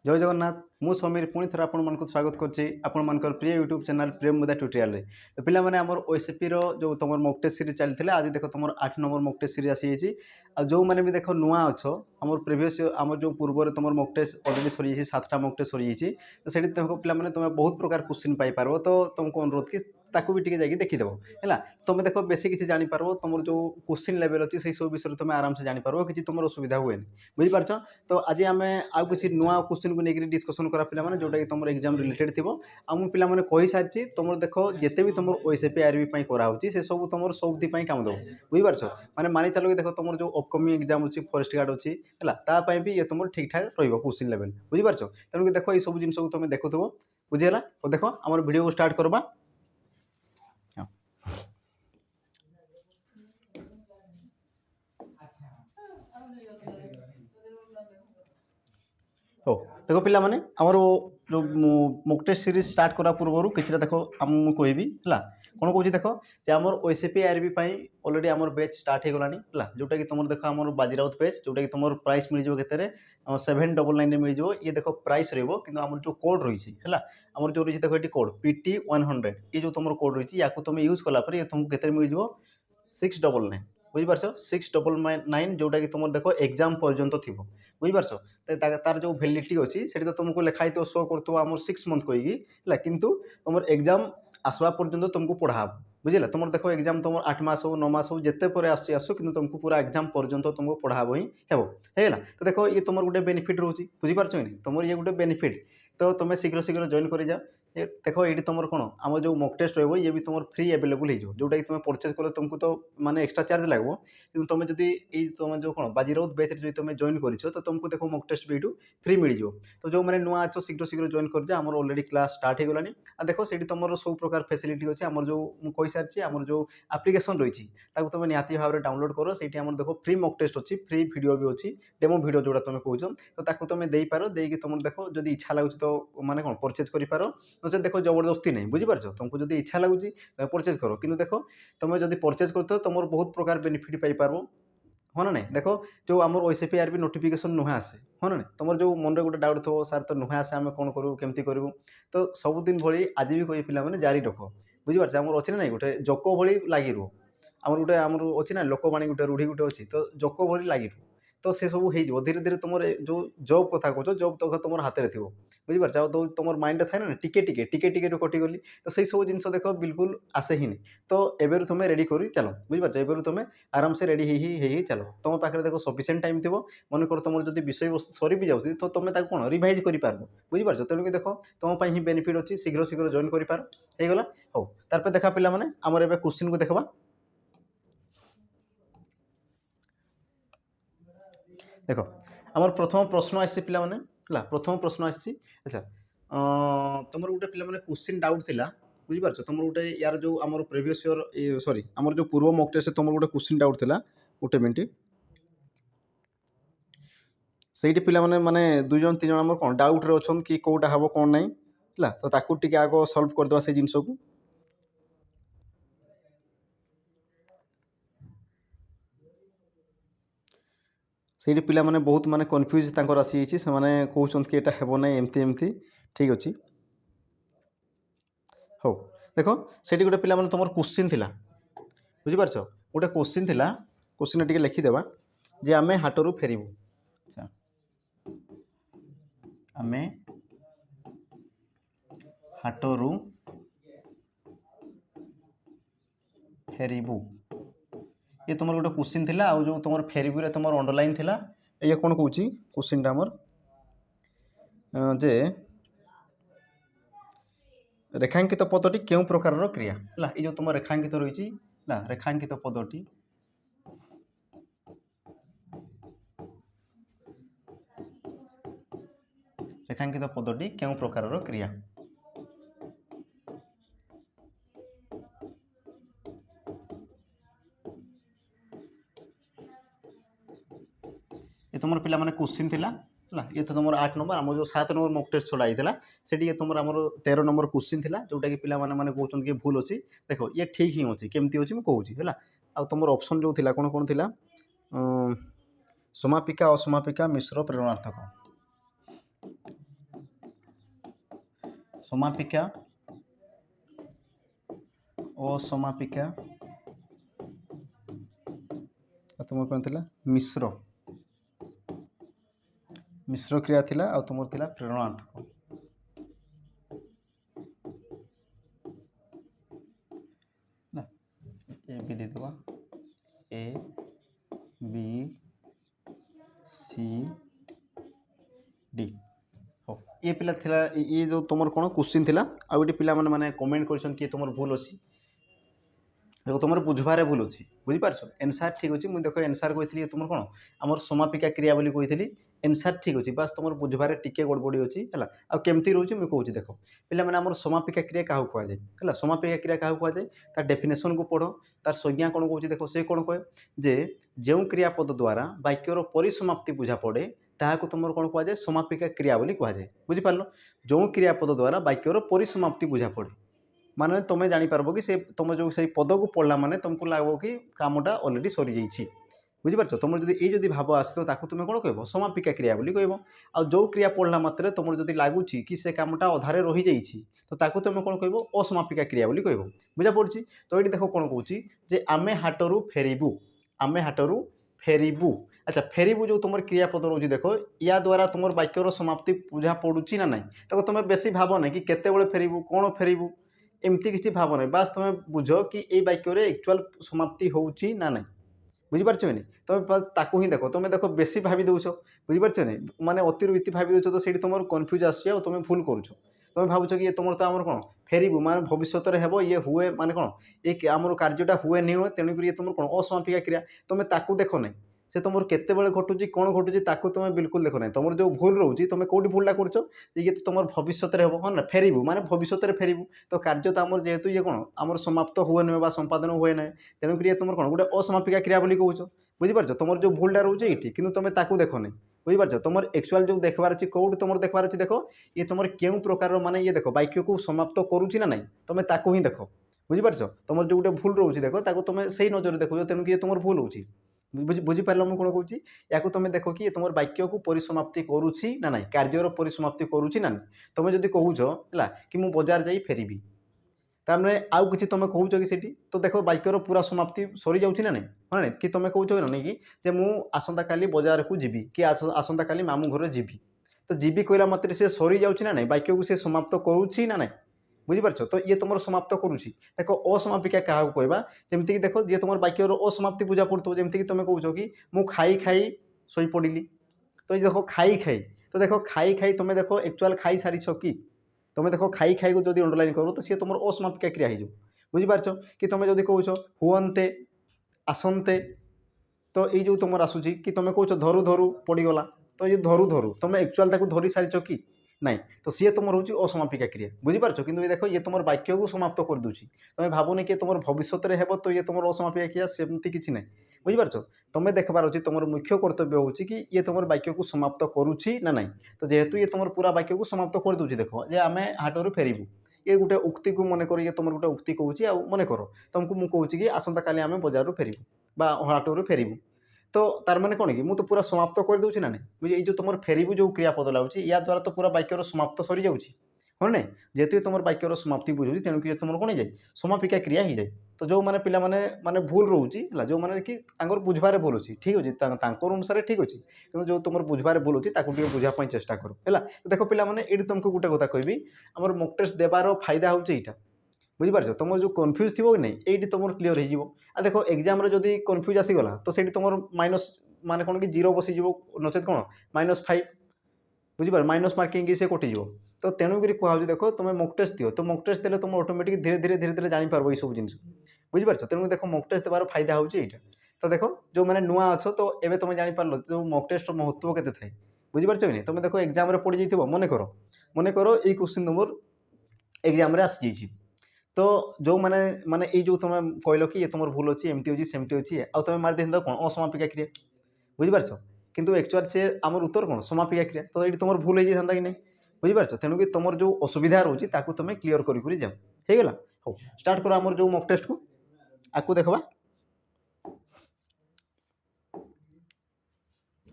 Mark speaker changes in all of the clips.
Speaker 1: जय जगन्नाथ मु समीर पुणी थर आपण स्वागत कर प्रिय यूट्यूब चैनल प्रेम मुदा ट्यूटोरियल तो पिला माने हमर ओएसपी रो जो तुम मॉक टेस्ट सीरीज चलते आज देख तुम 8 नंबर मॉक टेस्ट सीरीज आसी जो मैंने भी देख नुआ अच्छ आम प्रिवियस आम जो पूर्व तुम मॉक टेस्ट अलरेडी सरी 7टा मॉक टेस्ट सरी तो से देखो पिला माने तुम बहुत प्रकार क्वेश्चन पाई पारो तो तुमको अनुरोध कि ताकू भी टिके जाकि देखीदेव है तुम देख बेसी किसी जापर तुम जो क्वेश्चन लेवल अच्छी से सब विषय तुम आराम से जापर कि तुम असुविधा हुए बुझीपार तो आज आम आउ किसी नुआ क्वेश्चन को लेकर डिस्कसन करा पे जोटा कि तुम एग्जाम रिलेटेड थी मुझे पिला कही सारी तुम देख जिते भी तुम ओएसपी आरबी कराऊँगी से सब तुम सब कम देव बुझीपार माने मानि चलो कि देख तुम जो अपकमिंग एग्जाम अच्छी फॉरेस्ट गार्ड अच्छी है भी ये तुम ठीक ठाक क्वेश्चन लेवल बुझीपार तेणुक देख ये सब जिन तुम देखुव बुझीगला तो देख आम वीडियो को स्टार्ट करवा हो देखो पिला माने आमर जो मॉक टेस्ट सीरीज स्टार्ट करा पूर्व किसी देख मुझे कहबी है कौन कौन देख जे आम ओएसपी आरबी अलरेडी आम बैच स्टार्ट हो गलानी है जोटा कि तुम देख आम बाजीराउत बैच जोटा कि तुम प्राइस मिल जाए 799 मिल जाए ये देख प्राइस रही आम जो कोड रही है आम जो रही देख ये कोड PT100 ये जो तुम कोड रही या तुम यूज कलापर ये तुमको के मिल जाए 699 बुझीपार 699 जोटा कि तुम देख एग्जाम पर्यंत थी बुझीपार तार जो वैलिडिटी अच्छी से तो तुमको लिखाई तो शो कर आम 6 मंथ कहीकि किंतु तुम एग्जाम आसवा पर्यंत तुमको पढ़ा बुझे तुम देख एग्जाम तुम 8 मास हो 9 मास हो जिते पर आसो कि तुमको पूरा एग्जाम पर्यंत तुमको पढ़ा ही हेला तो देख ये तुम गोटे बेनिफिट रोचे बुझीपार तुम ये गोटे बेनिफिट तो तुम शीघ्र शीघ्र जॉइन कर जाओ देख ये तुम कौन आम जो मॉक टेस्ट रही ये भी तुम फ्री अवेलेबल हो जोटा कि तुम परचेज कले तुमको तो माने एक्सट्रा चार्ज लगे कि तुम जब तुम जो कौन बाजीराउत बैच जो तुम जॉइन कर तो तुमको देख मॉक टेस्ट भी फ्री मिल जाओ तो जो मैंने नुआ अच्छो शीघ्र शीघ्र जॉइन कर आम अलरेडी क्लास स्टार्ट हो गलानी देख से तुम सब प्रकार फैसिलिटी अच्छे आम जो कही सारी आम जो एप्लिकेशन रही तुम निहाती भाव में डाउनलोड कर से देख फ्री मॉक टेस्ट अच्छी फ्री वीडियो भी अच्छी डेमो वीडियो जोड़ा तुम कह तो तुम देपार देकी तुम देख जब इच्छा लगुच तो माने कौन परचेज कर नचे देख जबरदस्ती नहीं बुझीपार तुमको जब इच्छा लगुच परचेज कर कि देख तुम जब परचेज कर तुम बहुत प्रकार बेनिफिट पाइपर हाँ ना नहीं देख जो आम ओएसपी आरबी नोटिफिकेशन नुहे आसे हाँ ना नहीं तुम जो मन में गोटे डाउट थो सार तो नुहे आसे आम कौन करूँ केमती करूँ तो सबुदिन भाई आज भी कही पे जारी रख बुझीपार आम अच्छे ना नहीं गोटे जक भाई लगी रुह आम गोटे आम अच्छी ना लोकवाणी गोटे रूढ़ी गोटे अच्छी तो जक भाई लगी रुह तो से सब हो धीरे धीरे तुम जो जॉब कथा कह जॉब तक तुम हाथ में थी बुझीपार तो तुम माइंड थाए ना टिके कटिगली तो से सब जिन देख बिल्कुल आसे ही नहीं तो एवं तुम रेडी कर चलो बुझीपार एवं तुम आराम से रेडी ही चलो तुम पाखे देख सफिसीयंट टाइम थी मन कर तुम जब विषय वस्तु सरी भी जाऊँगी तो तुम कौन रिभाइज कर बुझीपार तेणुक देख तुम ही बेनिफिट अच्छी शीघ्र शीघ्र जॉइन करगला हो तार देखा पिला माने आमर एवं क्वेश्चन को देखा देख आमर प्रथम प्रश्न आसी पे है प्रथम प्रश्न आसी अच्छा तुम गोटे पे क्वेश्चन डाउट थी बुझीपार तुम गोटे यार जो आम प्रिवियस ईयर सॉरी आमर जो पूर्व मॉक टेस्ट तुम गोटे क्वेश्चन डाउट थी गोटे मिनट से पे माने 2 जन 3 जन आम कौन डाउट रे अच्छा कि कौटा हम कौन ना है तो ताकू टी आग सल्व करदे से जिन को से पिला माने बहुत माने कन्फ्यूज तांकर आसी से माने कहउछन कि एटा हेबो नै एमती एमती ठीक अछि हो देखो सेठी गोटे पिला माने तुमर क्वेश्चन थिला बुझि पारछो गोटे क्वेश्चन थिला क्वेश्चन टिके लिखि देबा जे आमे हाटरू फेरिबू अच्छा आमे हाटरू फेरिबू ये तुम गोटे क्वेश्चन थिला आ जो तुम फेरिबू रे तुम अंडरलाइन थिला ये कौन कौच क्वेश्चन टा आमर जे रेखांकित पदटी क्यों प्रकार क्रिया है ये जो तुम रेखांकित रही रेखांकित पदटी रेखांकित पदटी क्यों प्रकार क्रिया ये तुम पिला माने क्वेश्चन थिला ये तो तुम 8 नंबर आम जो 7 नंबर मॉक टेस्ट छोड़ा होता से तुम आम 13 नंबर क्वेश्चन थिला जोटा कि पिला माने कहउछन कि भूल अच्छी देखो ये ठीक ही अच्छी केमती अच्छी मुझे कहूँ आ तुम ऑप्शन जो थिला कौन कौन थिला समापिका असमापिका मिश्र प्रेरणार्थक समापिका असमापिका तुम कौन थिला मिश्र मिश्र क्रिया थिला आ तुम थिला प्रेरणार्थक ना ए बी दे देवा ए बी सी डी हो ये पिला थिला ये जो तुम कौन क्वेश्चन थिला आ गोटे पिला माने कमेंट करछन कि तुम भूल अछि देखो तुम बुझबारे भूल अच्छी बुझिपारछ एनसार ठीक अच्छे मुझे देख एनसार कही तुम कौन आम समापिका क्रिया बोली कही एनसार ठीक अच्छे बास तुम बुझबारे टिके गड़बड़ी अच्छी है आमती रोचे मुझे कहूँ देख पे आम समापिका क्रिया क्या कहुए है समापिका क्रिया क्या कहुए तार डेफिनेसन को पढ़ तार संज्ञा कौन कौन देख से कौन कहे जे जो क्रियापद द्वारा वाक्यर परिसमाप्ति बुझा पड़े ताकू तुम कौन कहुए समापिका क्रिया बोली कहुए बुझिपार जो क्रियापद द्वारा वाक्यर परिसमाप्ति बुझा पड़े माने तुम्हें जापर कि से तुम जो से पद को पढ़ला माने तुमको लगे कि कामटा अलरेडी सरी जाइए बुझिपार तुम जब ये भाव आस तुम्हें कौन कह समापिका क्रिया बोली कह आ जो क्रिया पढ़ला मात्रे तुम जब लगुच कि से कामटा अधारे रही जाइए तो ताकू तुम कौन कह असमापिका क्रिया बोली कह बुझा पड़ी तो ये देख कौन कौन जे आमे हाटरू फेरबू आमे हाटरू फेरबू अच्छा फेरबू जो तुम क्रियापद रोज देख या द्वारा तुम वाक्यर समाप्ति बुझा पड़ुची ना ना तो तुम बेसी भाव ना कि केते फेरबू कौन फेरबू एमती किसी भाव ना बास तुम बुझ कि ये वाक्य एक्चुअल समाप्ति होउची ना ना बुझिपार नहीं तुम ताकू ही देख तुम देख बेसी भावी दौच बुझिपार नहीं माने अतिरु इति भावी दौच तो से तुम कन्फ्यूज आसुँ तुम भूल करुच तुम भावुच कि तुम तो आम कौन फेरबू माने भविष्य में हे ये हुए माने कौन ये आम कार्यटा हुए नहीं हुए तेणुक ये तुम कौन असमापिका क्रिया तुम ताकू देख ना से तुम केत घटुची कौन घटुची ताकू तुम बिल्कुल देख ना तुम जो भूल रोचे तुम कौटी भूलटा कर ये तुम भविष्य में हम हाँ ना फेरबू माने भविष्य में फेरबू तो कार्य तो आम जेहेतु ये कौन आम समाप्त हुए नुहे संपादन हुए ना तेणुक ये तुम कौन गोटे असमापिका क्रिया बोली कौच बुझिपार तुम जो भूलटा रोचे ये कि तुम ताकू देख ना बुझिपार तुम एक्चुअल जो देखबार अच्छी कौट तुम देखबार अच्छी देख ये तुम क्यों प्रकार माने ये देख वाक्य को समाप्त करुच्ची ना ना तुम ताकू ही देख बुझिपार तुम जो गोटे भूल रोचे देख तुम से नजर देखो तेणुक ये तुम भूल होची बुझिपार मुझे कौन कहूँ या तुम देख कि तुम वाक्य को परिसमाप्ति करुच्ची ना ना कार्यर परिसमाप्ति करुच्ची ना तुम जब कहूच है कि मुझे बजार जा फेरबी तार आउ कि तुम कहूच कि सीटी तो देख वाक्यर पूरा समाप्ति सरी जाऊँगी ना नहीं हाँ ना कि तुम कहूच ना कि मुझे आसंता काली बजार को जीवी कि आसंता काली मामू घर जीवी तो जीवी कहला मात्रे से सरी जाऊँगी ना नहीं वाक्य को से समाप्त करुच्ची ना ना बुझिपार तो ये तुम समाप्त करुच्ची देख असमापिका क्या कहवा जमीक देख जी तुम वाक्यर असमाप्ति बुझा पड़ो जमीक तुम कौच कि मुझे खाई खाई शई पड़ी तो ये देख खाई खाई तो देख खाई खाई तुम देख एक्चुअल खाई सारी कि तुम देख खाई खाई को जब अंडरलाइन करो तो सी तुम असमापिका क्रिया हो बुझिपार कि तुम जब कौच हुए आसंते तो ये जो तुम आसूँ कि तुम कौच धरू धरू पड़गला तो ये धरू धरू तुम एक्चुअल ताको धरी सारी कि नाई तो सी तुम रोचे असमापिका क्रिया बुझिपार कि ये देख ये तुम वाक्य को समाप्त कर दूसरी तुम भावुनि कि तुम भविष्य में हे तो ये तुम असमापिका क्रिया सेमती किसी ना बुझिपार तुम देखबार अच्छी तुम मुख्य कर्तव्य हो ये तुम वाक्य को समाप्त करुच्ची ना ना तो जेहेतु ये तुम पूरा वाक्य को समाप्त कर दूसरी देख जे आम हाटरू फेरबू ये गोटे उक्ति को मन कर ये तुम गोटे उक्ति कहूँ मन कर तुमको मुझे कहूँ कि आसंता काली आम बजार फेरबू हाटरू फेरबू तो तार माने कौन कि मुझे तो पूरा समाप्त कर दूसरी ना नहीं ये जो तुम फेरबू जो क्रियापद लगुच या द्वारा तो पूरा वाक्यर समाप्त सरी जाऊँगी हाँ ना जेहेतु तुम वाक्यर समाप्ति बुझुची तेणुक तुम कौन जाए समापिका क्रिया ही जाए तो जो मैंने पिला माने भूल रोचे जो मैंने कि बुझबारे भूल अच्छी ठीक अच्छे अनुसार ठीक अच्छे कि जो तुम बुझबारे भूल अच्छी बुझापी चेष्टा कर है तो देख पे ये तुमको गोटे कथा कहबी आम मॉक टेस्ट देवार फायदा हूँ यहाँ बुझिपार तुम जो कन्फ्यूज थी कि नहीं ये तुम क्लीयर हो देख एग्जाम जब कन्फ्यूज आसीगला तो से तुम माइनस माने कौन कि जीरो बसीज नचेत कौन -5 बुझिपार माइनस मार्किंग से कटिज तो तेणुक कहूँ देख तुम मॉक टेस्ट दियो तो मॉक टेस्ट देले तुम ऑटोमेटिक धीरे धीरे धीरे धीरे जापर ये सब जिन बुझिपार तेणुक देख मॉक टेस्ट देवार फायदा हूँ यहाँ तो देख जो मैंने नुआ अच्छ तो ये तुम जापर जो मॉक टेस्ट महत्व के थाए बुझिपार कि नहीं तुम देख एग्जाम पड़ जाइए मन कर ये क्वेश्चन तुम एग्जाम आसी जाइए तो जो मैंने माने ये जो तुम कहल कि ये तुम भूल अच्छी एमती अच्छी सेमती अच्छी आ तुम मार दे कौन असमापिका क्रिया बुझिपार किंतु एक्चुअल से आम उत्तर कौन समापिका क्रिया तो ये तुम भूल हो जाता कि नहीं बुझिपार तेणुक तुम जो असुविधा रोचे तुम क्लीयर कर जाओ होगला हो स्टार्ट करो आम जो मॉक टेस्ट को आपको देखा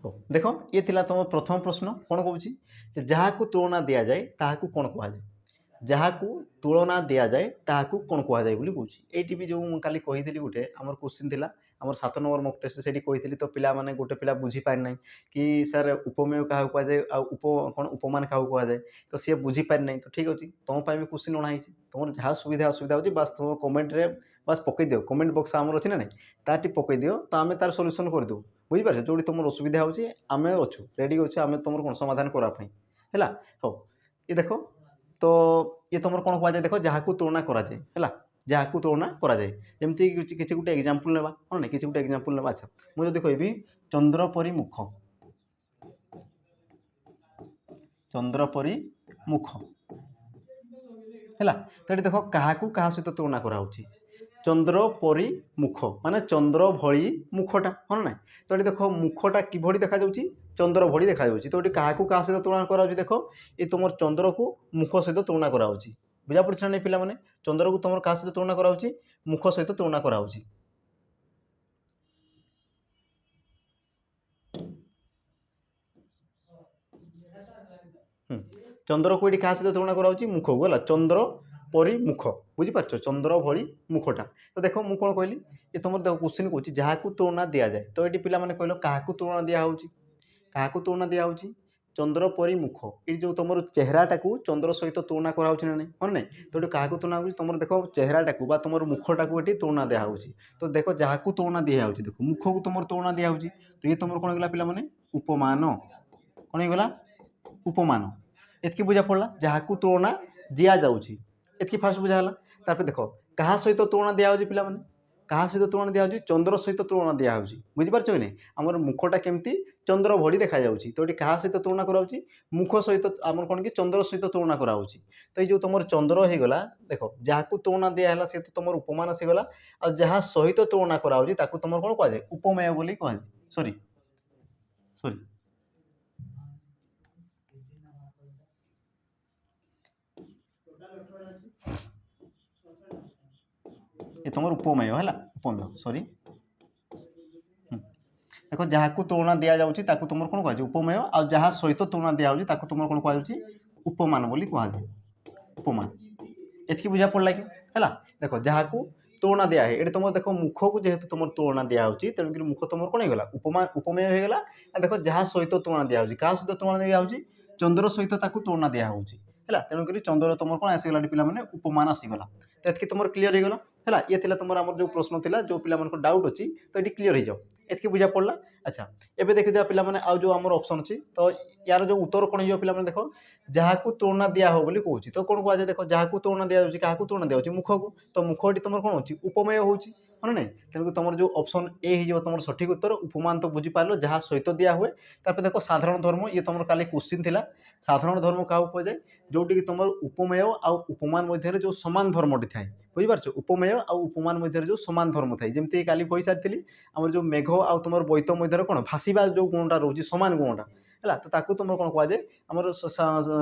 Speaker 1: हो देख ये थिला तुम प्रथम प्रश्न कौन कहूँ जहाँ को तुलना दि जाए ताकू कौन कहुए ଯାହାକୁ ତୁଳନା ଦିଆଯାଏ ତାହାକୁ କ'ଣ କୁହାଯାଏ ବୋଲି କହୁଛି। ଏଇଠି ବି ଯେଉଁ ମୁଁ କାଲି କହିଥିଲି ଗୋଟେ ଆମର କ୍ୱେଶ୍ଚିନ୍ ଥିଲା ଆମର 7 ନମ୍ବର ମକ୍ ଟେଷ୍ଟରେ ସେଇଠି କହିଥିଲି ତ ପିଲାମାନେ ଗୋଟେ ପିଲା ବୁଝିପାରିନାହିଁ କି ସାର୍ ଉପମେୟ କାହାକୁ କୁହାଯାଏ ଆଉ ଉପମାନ କାହାକୁ କୁହାଯାଏ ତ ସିଏ ବୁଝିପାରିନାହିଁ। ତ ଠିକ୍ ଅଛି ତୁମ ପାଇଁ ବି କ୍ୱେଶ୍ଚିନ୍ ଅଣା ହେଇଛି ତୁମର ଯାହା ସୁବିଧା ଅସୁବିଧା ହେଉଛି ବାସ୍ ତୁମ କମେଣ୍ଟରେ ବାସ୍ ପକାଇଦିଅ କମେଣ୍ଟ ବକ୍ସ ଆମର ଅଛି ନା ନାହିଁ ତାଠି ପକାଇଦିଅ ତ ଆମେ ତାର ସଲ୍ୟୁସନ୍ କରିଦେବୁ ବୁଝିପାରୁଛ ଯେଉଁଠି ତୁମର ଅସୁବିଧା ହେଉଛି ଆମେ ଅଛୁ ରେଡ଼ି ଅଛୁ ଆମେ ତୁମର କ'ଣ ସମାଧାନ କରିବା ପାଇଁ ହେଲା। ହଉ ଏ ଦେଖ ତ ये तुम कौन कहुए देख जहाँ तुलना कराए है जहाँ तुलना कराए जमी किसी गोटे एग्जांपल नेबा हाँ ना किसी गोटे एग्जांपल नेबा। अच्छा मुझे कहबी चंद्रपरी मुख चंद्रपरी मुख है तो ये देख क्या सहित तुलना कराऊँगी चंद्रपरी मुख माने चंद्र भली मुखटा हाँ ना तो ये देख मुखटा किभली देखा जाऊँगी चंद्र भली देखा जाऊँगी तो ये क्या सहित तुलना कराऊँगी देख ये तुम चंद्र को मुख सहित तुलना कराऊँगी बुझा पड़ा नहीं पिला माने चंद्र को तुम क्या सहित तुलना कराऊँगी मुख सहित तुलना कराऊँगी। चंद्र को ये क्या सहित तुलना कराऊँगी मुख को है चंद्र परी मुख बुझीपार चंद्र भली मुखटा तो देख मुझे कौन कहली ये तुम देख क्वेश्चन कौन जहाँ को तुलना दि जाए तो ये पिला माने कहल क्या तुलना दिखाऊँगी क्या तुलना दिखाऊँगी चंद्र परी मुख ये जो तुम चेहराटा को चंद्र सहित तुलना कराऊँगी ना नहीं हाँ ना तो ये क्या तुलना हो तुम देख चेहराटा को तुम मुखटा को ये तुलना दिखाऊँगी तो देख जहाँ को तुलना दिखाऊँगी देख मुख को तुम तुलना दिखाऊँगी तो ये तुम कौन गला पिला माने उपमान कौन गला उपमान एतकी बुझा पड़ा जहाँ को तुलना दि जाऊँगी एतकी फास्ट बुझाला तापर देख क्या सहित तुलना दिखाऊँगी पिला माने क्या सहित तुलना दिखाऊँगी चंद्र सहित तुलना दिखाऊँगी बुझीपार कि नहीं आमर मुखटा केमती चंद्र भली देखा जाऊँगी तो ये क्या सहित तुलना कराऊँगी मुख सहित आमर कौन कि चंद्र सहित तुलना कराऊँगी तो ये जो तुम चंद्र हो गला देख जहाँ को तुलना दिहला सी तो तुम उपमान आसीगला आ जहाँ सहित तुलना कराऊँगी ताकू तुम कौन कहुए उपमेय बोली कहुए सॉरी सॉरी ये तुम उपमेय है उपमेय सॉरी देख जहाँ को तुलना दि जाऊँगी तुम कौन कहुए उपमेय आ जहाँ सहित तुलना दिखाऊँगी तुम कौन कहुए उपमान बोली कहुए उपमान एतकी बुझा पड़ा कि है देख जहाँ को तुलना दिया है ये तुम देख मुख को जेहेतु तुम तुलना दिखाऊँगी तेणुक मुख तुम कौन होगा उपमान उपमेय होगा देख जहाँ सहित तुलना दिखाऊँगी क्या सहित तुलना दिखाऊँगी चंद्र सहित तुलना दिखाऊँगी है तेणुक चंद्र तुम कौन आसीगला पिला माने उपमान आसीगला तो एतकी तुम क्लीयर होगा है ये थिला तुम आम जो प्रश्न थिला जो पिला मन को डाउट अच्छी तो ये क्लीयर हो जाओ एतकी बुझा पड़ा। अच्छा एबे देखि दिया पिला माने आ जो आमर ऑप्शन अच्छी तो यार जो उत्तर कौन हो पिला माने देखो जहाँ को तुलना दिया हो बोली कहूँ तो कौन कहुए देख जहाँ को तुलना दि जाऊँगी क्या तुलना दिया मुख को तो मुखटी तुम कौन हो उपमेय हो हाँ ना तेणुक तुम जो ऑप्शन ए हो तुम सठिक उत्तर उपमान तो बुझीपार जहाँ सहित दिया हुए तापर देख साधारण धर्म ये तुम काली क्वेश्चन थिला साधारण धर्म क्या कहुए जोटि तुम उपमेय आ उपमान मध्य जो समान धर्मटी थाए बुझीपार उपमेय आ उपमान मध्य जो समान धर्म थाए जमी काली कही सारी आम जो मेघ आ तुम बैत मध्य कौन भाषा जो गुणटा रोचे समान गुणटा है तो ताकू तुम कौन कहुए आमर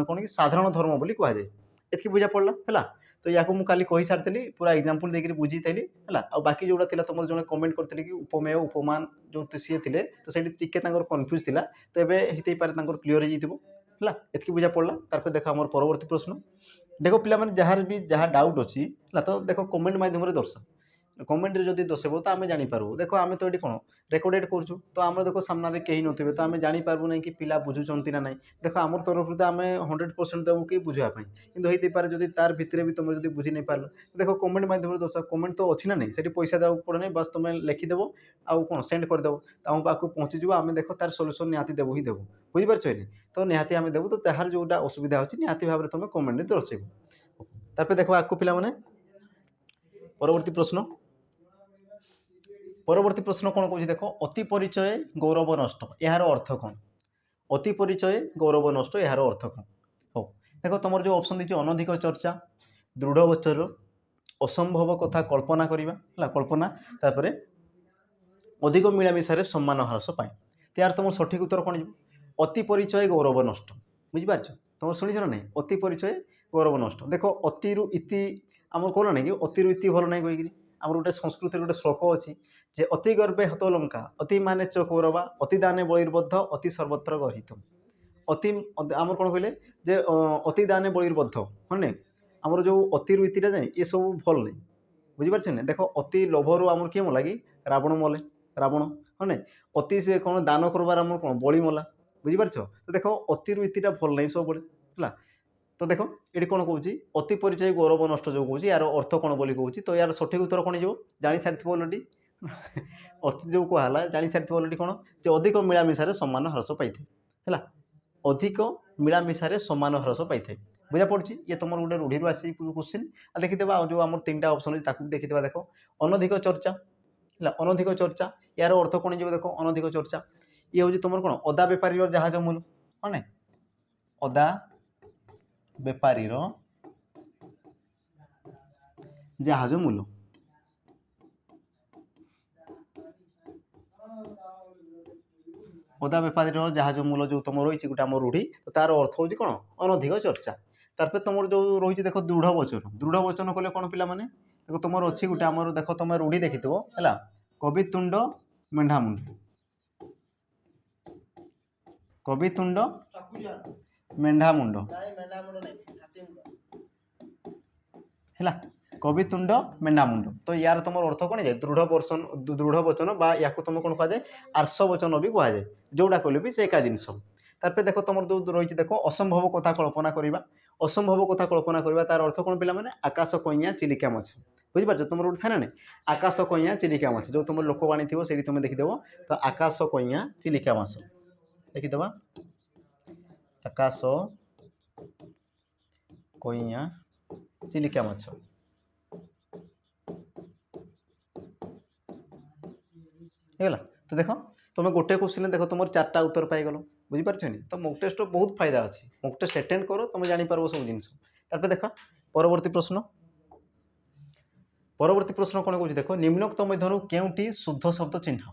Speaker 1: कौन कि साधारण धर्म बोली कहुए एतकी बुझा पड़ा है तो या मुझे कही सारी पूरा एग्जांपल देकर बुझी थी है आ बाकी जोड़ा था तुम जो कमेंट करते कि उपमेय उपमान जो सी थे तो से टी कन्फ्यूज था तो ये पारे क्लीयर हो है एतकी बुझा पड़ा तार देख आम परवर्ती प्रश्न देख पे जार भी जहाँ डाउट अच्छी है तो देख कमेंट मध्यम दर्शाओ कमेंट रे जदि दर्शेब तो आम जापर देख आम तो ये कौन रेकर्डेड करूँ तो आम देख सामने कहीं नथिबे तो आम जापर ना कि पिला बुझुंट ना ना देख आम तरफ तो आम 100% देवु कि बुझापी कि पारे जदि तार भितर भी तुम जो बुझी नहीं पार देख कमेंट मध्यम दर्शाओ कमेंट तो अच्छी ना नहीं से पैसा देवाक पड़े नहीं बस तुम लिखिदेव आउ कौन सेंड करदेव तो आम पाक पहुँचीज आम देख तार सल्यूशन निहाती देवु ही देवु बुझीपार नहीं तो निहाती आम देवु तो तार जोटा असुविधा अच्छी निहाती भाव में तुम कमेंट दर्शेब तापर देख आपको पिला माने परवर्ती प्रश्न परवर्ती प्रश्न कौन कौन देख अति परिचय गौरव नष्ट यार अर्थ कौन अति परिचय गौरव नष्ट यार अर्थ कौन हो देख तुम जो ऑप्शन दीजिए अनधिक चर्चा दृढ़ वचर असंभव कथा कल्पना करवा है कल्पना तापर अधिक मिलामिशारे सम्मान ह्रास पाए तो यार तुम सठिक उत्तर कौन अति परिचय गौरव नष्ट बुझीपार तुम शुणी ना नहीं अति परिचय गौरव नष्ट देख अति इति आम कौन ना कि अति इति भल ना कहीकि आम गोटे संस्कृत गोटे श्लोक अच्छी जे अति गर्भे हत लंका अति माने च कौरवा अति दाने बलिर्बद्ध अति सर्वत्र गर्हित अति आम कौन कहले जे अति दाने बलिर्बद्ध हाँ नहीं आमर जो अतिरु इतिटा जाए ये सब भल नहीं बुझीपारे ना। देख अति लोभर आमर किए मला कि रावण मले रावण हाँ ना अति से कौन दान करबार आमर कौन बलि मला बुझीपार। तो देख अतिरु इतिटा भल नहीं सब है। तो देख ये कौन कौन अति परिचय गौरव नष्ट जो कौन यार अर्थ कौन बोली कौन तो यार सठिक उत्तर कौन हो जानी सारी अलरेडी अति जो कहला जानी सारी अलरेडी कौन जे अधिक मिलामिशारे सम्मान ह्रास पाई है अधिक मिलामिशारे सम्मान ह्रास पाई बुझा पड़ी। ये तुम गोटे रूढ़ी आसी क्वेश्चन देखीदे जो आम 3टा ऑप्शन अच्छे देखीदे देख अनधिक चर्चा है अनधिक चर्चा यार अर्थ कौन हो देख अनधिक चर्चा ये हूँ तुम कौन अदा बेपारी जहाज मूल हाँ ना अदा बेपारी जहाज मूल अदा बेपारी जहाज मूल जो तुम रही गोटे आम रूढ़ी तो तार अर्थ हूँ कौन अनधिक चर्चा। तार तुम जो रही देख दृढ़ वचन कले कौन पिला माने देख तुम अच्छी गोटे आम देख तुम रूढ़ी देखी है कवितुंड मेढ़ामुंड कवितुंड मेढ़ामुंड है कवितुंड मेढ़ामुंड तो यार तुम अर्थ कौन जाए दृढ़ वचन या तुम कौन कह जाए आर्ष वचन भी कह जाए जोड़ा कहले भी से एका जिनस। तार देख तुम जो रही देख असंभव कथा कल्पना करवा असंभव कथा कल्पना करवा तार अर्थ कौन पिला माने आकाश कईया चिलिका माछ बुझीपार तुम गोटे था ना आकाश कईया चिलिका माछ जो तुम लोकवाणी थी से तुम देखीदेव तो आकाश कईया चिलिका माछ देखीदे आकाश कईया चिलिका माछ है। तो देख तुम गोटे क्वेश्चन देख तुम 4टा उत्तर पाईगल बुझीपार तो मॉक टेस्ट बहुत फायदा अच्छी मॉक टेस्ट अटेंड करो तुम जापर सब जिन। तार देख परवर्ती प्रश्न कौन कौन देख निम्नोक्त मध्य केउटी शुद्ध शब्द चिन्ह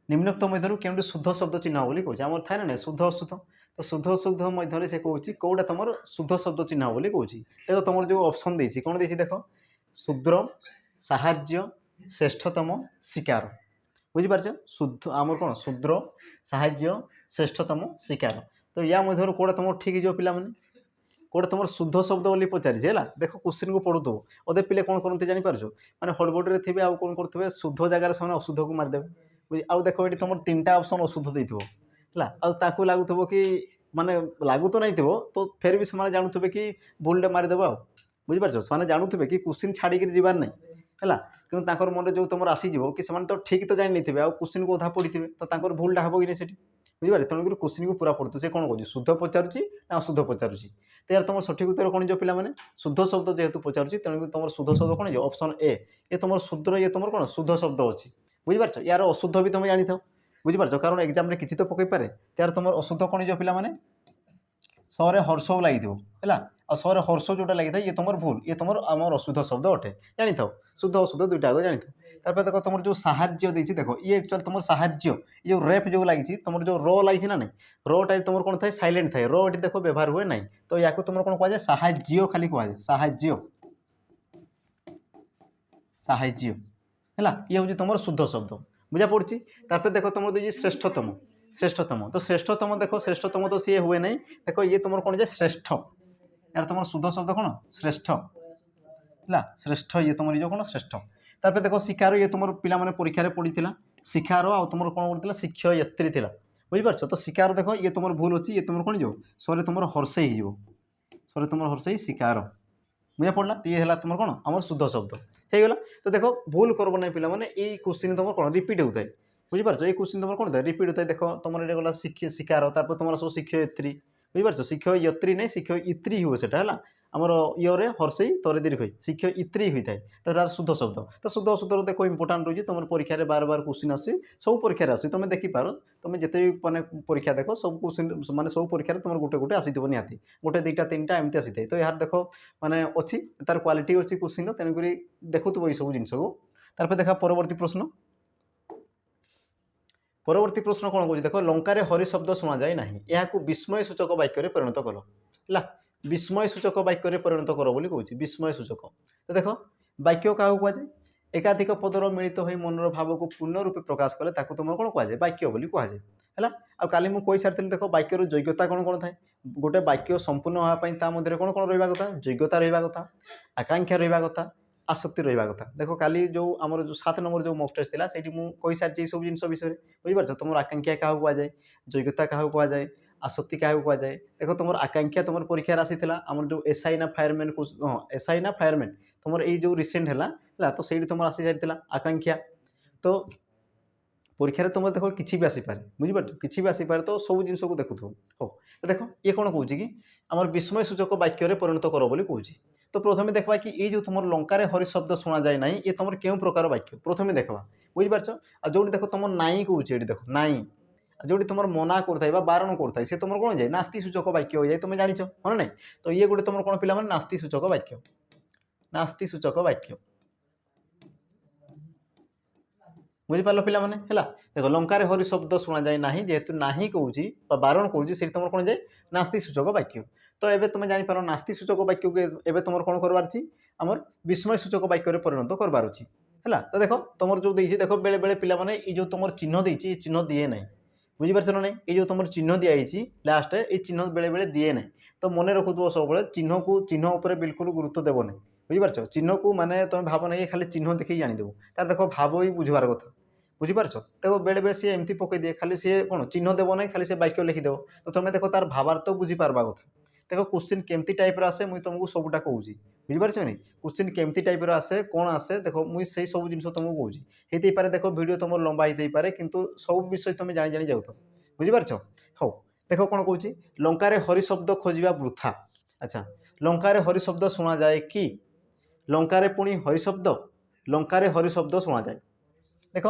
Speaker 1: निम्नोक्त मध्य केउटी शुद्ध शब्द चिन्ह बोली कौन आम थाए ना शुद्ध अशुद्ध तो शुद्ध अशुद्ध मध्य से कौन कौटा तुम शुद्ध शब्द चिन्ह बोली कौन देख तुम जो ऑप्शन देती कौन देती देख शूद्र साहाय्य श्रेष्ठतम शिकार बुझीपार शुद्ध आमर कौन शूद्र साहाय्य श्रेष्ठतम शिकार तो या मध्य कौटा तुम ठीक जो पिला माने कौटे तुम शुद्ध शब्द बोली पचारि है देख क्वेश्चन को पढ़ुव अदे पिले कौन करते जानीपार मैंने हड़बड़े थे आउ कौन करेंगे शुद्ध जगार से अशुद्ध को मारिदेवे आउ देख ये तुम 3टा ऑप्शन अशुद्ध देव है लगुव कि माने लागू तो नहीं तो फिर भी से जानूे कि भूलटे मारिदेव आ बुझीपार से जानूे कि क्वेश्चन छाड़ी जीवार नहीं है कि मन जो तुम आसीज कि तो ठीक तो जानी नहीं क्वेश्चन को अधा पढ़ी तो भूलटा हम कि नहीं बुझीपारे तेणुक क्वेश्चन को पूरा पढ़ु से कौन कौन शुद्ध पचारुची ना अशुद्ध पचारुची तो यार तुम सठिक उत्तर कौन जो पिला माने शुद्ध शब्द जेहेतु पचारुची तेणुक तुम शुद्ध शब्द कौन जो ऑप्शन ए ये तुम शूद्र ये तुम कौन शुद्ध शब्द अच्छी बुझीपार यार अशुद्ध भी तुम जानी था बुझीपार कारण एग्जाम में किसी तो पकई पारे यार तुम अशुद्ध कौन जो पिला माने सरे हर्ष लगी है और सरे हर्ष जोटा लगी था ये तुम भूल ये तुम आमर अशुद्ध शब्द अटे जानी था शुद्ध अशुद्ध दुईटा आगे जानी था। तापर देख तुम जो साहाय्य देती देख ये एक्चुअल तुम साहाय्य ये रेप जो लगी तुम जो रो लगी ना नहीं रोटा तुम कौन थाए साइलेंट थाए रो ये देख व्यवहार हुए ना तो या तुम कौन कह साहाय्य खाली कह साहाय्य साहाय्य है ये हूँ तुम शुद्ध शब्द बुझा पड़ी। तापर देख तुम दूसरी श्रेष्ठतम श्रेष्ठतम तो श्रेष्ठतम देख श्रेष्ठतम तो सी हुए नहीं देख ये तुम कौन जाए श्रेष्ठ यार तुम शुद्ध शब्द कौन श्रेष्ठ है श्रेष्ठ ये तुम जो कौन श्रेष्ठ। तापर देख शिकार ये तुम पिला माने परीक्षा पड़ी शिकार आ तुम कौन कर शिक्षयत्री थी बुझीपार तो शिकार देख ये तुम भूल अच्छी ये तुम कौन जो सरे तुम हर्षई हो सरे तुम हर्षई शिकार बुझा पड़ा ये है तुम कौन आम शुद्ध शब्द होगा। तो देख भूल करब ना पिला माने ये क्वेश्चन तुम कौन रिपीट होता है बुझीपार ये क्वेश्चन तुम कौन रिपीट होता है देख तुम ये गला शिकार तापर तुम सब शिक्षयत्री बुझीपार शिक्षयत्री नहीं शिक्षयित्री हुए से आमर ये हर्षई तरे दीर्घ शिक्षयित्री होता है तो तार शुद्ध शब्द तो शुद्ध अशुद्ध देख इंपोर्टाट रही तुम परीक्षा बार बार क्वेश्चन आस सब परीक्षा आस तुम देखिपार तुम जिते भी मैंने परीक्षा देख सब क्वेश्चन माने सब परीक्षा तुम गोटे गोटे आसीथ निहाती गोटे 2टा 3टा एमती आसी था तो यार देख माने अच्छी तार क्वालिटी अच्छी क्वेश्चन तेणुक देखुव ये सब जिन को। तार देखा परवर्ती प्रश्न कौन कौन देख लंकार हरि शब्द शुणा जाए ना यहाँ विस्मय सूचक वाक्य परिणत कल है विस्मय सूचक वाक्य परिणत कर बोली कौन विस्मय सूचक। तो देख वाक्य क्या कहुए एकाधिक पदर मिलित हो मनर भाव को पूर्ण रूपे प्रकाश कले ताकू तुम कौन कहुए वाक्य बोली कहुए है। आ काली मुझे कही सारी देख वाक्यर योग्यता कौन कौन थाए गोटे वाक्य संपूर्ण होगापी मध्य कौन कौन रहा कथा योग्यता रहा कथा आकांक्षा रहा कथा आसक्ति रहा कथा। देख काली जो आमर जो 7 नंबर जो मॉक टेस्ट था से कही सारी सब जिन विषय बुझीपार तुम आकांक्षा क्या कहुए योग्यता क्या कहुए आसक्ति क्या कहुए। देख तुम आकांक्षा तुम परीक्षा आसी आम जो एसआई ना फायरमैन को हाँ एसआई ना फायरमैन तुम यो रिसेंट है तो सही तुम आसी सारी आकांक्षा तो परीक्षा तुम देख किसी भी आसीपे बुझीपार किसी भी आसीपे तो सब जिन को देखु हो तो देख ये कौन कौन कि आम विस्मय सूचक वाक्य परिणत कर बोली कहूँ। तो प्रथम देखा कि ये जो तुम लंकार हरि शब्द शुणा जाए ना ये तुम क्यों प्रकार वाक्य प्रथम देखा बुझीपार जो देख तुम नाई कहूँ ये देख नाई जो तुम मना कर बारण कर सी तुम कौन जाए नास्ति सूचक वाक्य हो जाए तुम जान हाँ ना तो ये गोटे तुम कौन पे नास्ति सूचक वाक्य नास्ति सूचक वाक्य बुझीपार पे देख लंकार हरि शब्द शुणा जाए ना जेहेतु ना कहूँ बारण करुँच से तुम कौन जाए नास्ति सूचक वाक्य। तो ये तुम जापर नास्ति सूचक वाक्य को तुम कौन करवार आमर विस्मय सूचक वाक्य परिणत करवार है। तो देख तुम जो देख बेले बेले पे जो तुम चिन्ह देती चिन्ह दिए ना बुझीपार ना ये जो तुम चिन्ह दिखाई लास्ट ये चिन्ह बेले बेले दिए ना तो मन रखुव सब चिन्ह को चिन्ह उपर बिल्कुल गुरुत्व देव ना बुझीपार चिन्ह को माने तुम भाव ना खाली चिन्ह देखिए जानीदेव तार देख भाव ही बुझवार कथा बुझीपार देखो बेले बेले सी एमती पकई दिए खाली सी कौन चिन्ह देव ना खाली से वाक्य लिखिदेव तो तुम देख तार भावार्थ बुझीपार्वा कथा। देख क्वेश्चन केमती टाइप आसे मुझे तुमको सबूटा कहूँ बुझीपार नहीं क्वेश्चन केमती टाइप आसे कौन आसे देख मुझे से सब जिन तुमको कहूँ होते देख वीडियो तुम लंबा होते पारे किंतु सब विषय तुम जानी जानी जाऊथ बुझीपार हाँ देख कौन कहूँ लंकार हरि शब्द खोजा वृथा। अच्छा लंकार हरि शब्द शुणा जाए कि लंकार पुणी हरि शब्द लंकार हरि शब्द शुणा जाए। देख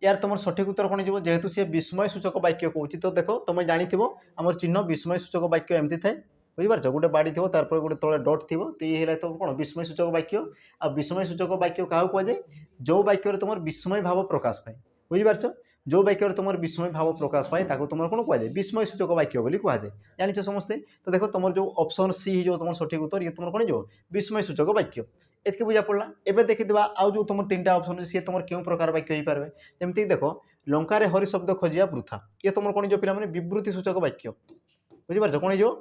Speaker 1: यार तुम सठिक उत्तर कौन हो जेहेतु सी विस्मय सूचक वाक्य कहूँ तो देख तुम जानी आम चिन्ह विस्मय सूचक वाक्य एमती थाए बुझीपार गोटे बाड़ी थी तार गोटे तले डट थी तो ये तो कौन विस्मय सूचक वाक्य आ विस्मय सूचक वाक्य क्या कहुए जो वाक्य तुम विस्मय भाव प्रकाश पाए बुझीपार जो वाक्य तुम विस्मय भाव प्रकाश पाए तुम कौन कहुए विस्मय सूचक वाक्य बोली कहुए जानी समस्ते। तो देख तुम जो ऑप्शन सी जो तुम सठिक उत्तर ये तुम कौन जो विस्मय सूचक वाक्य एतके बुझा पड़ा। एवं देखा आउ जो तुम 3टा ऑप्शन सी तुम क्यों प्रकार वाक्य हो पारे जमी देख लंकार हरि शब्द खोजा वृथा ये तुम कौन जो पे विवृत्ति सूचक वाक्य बुझीपार कौन हो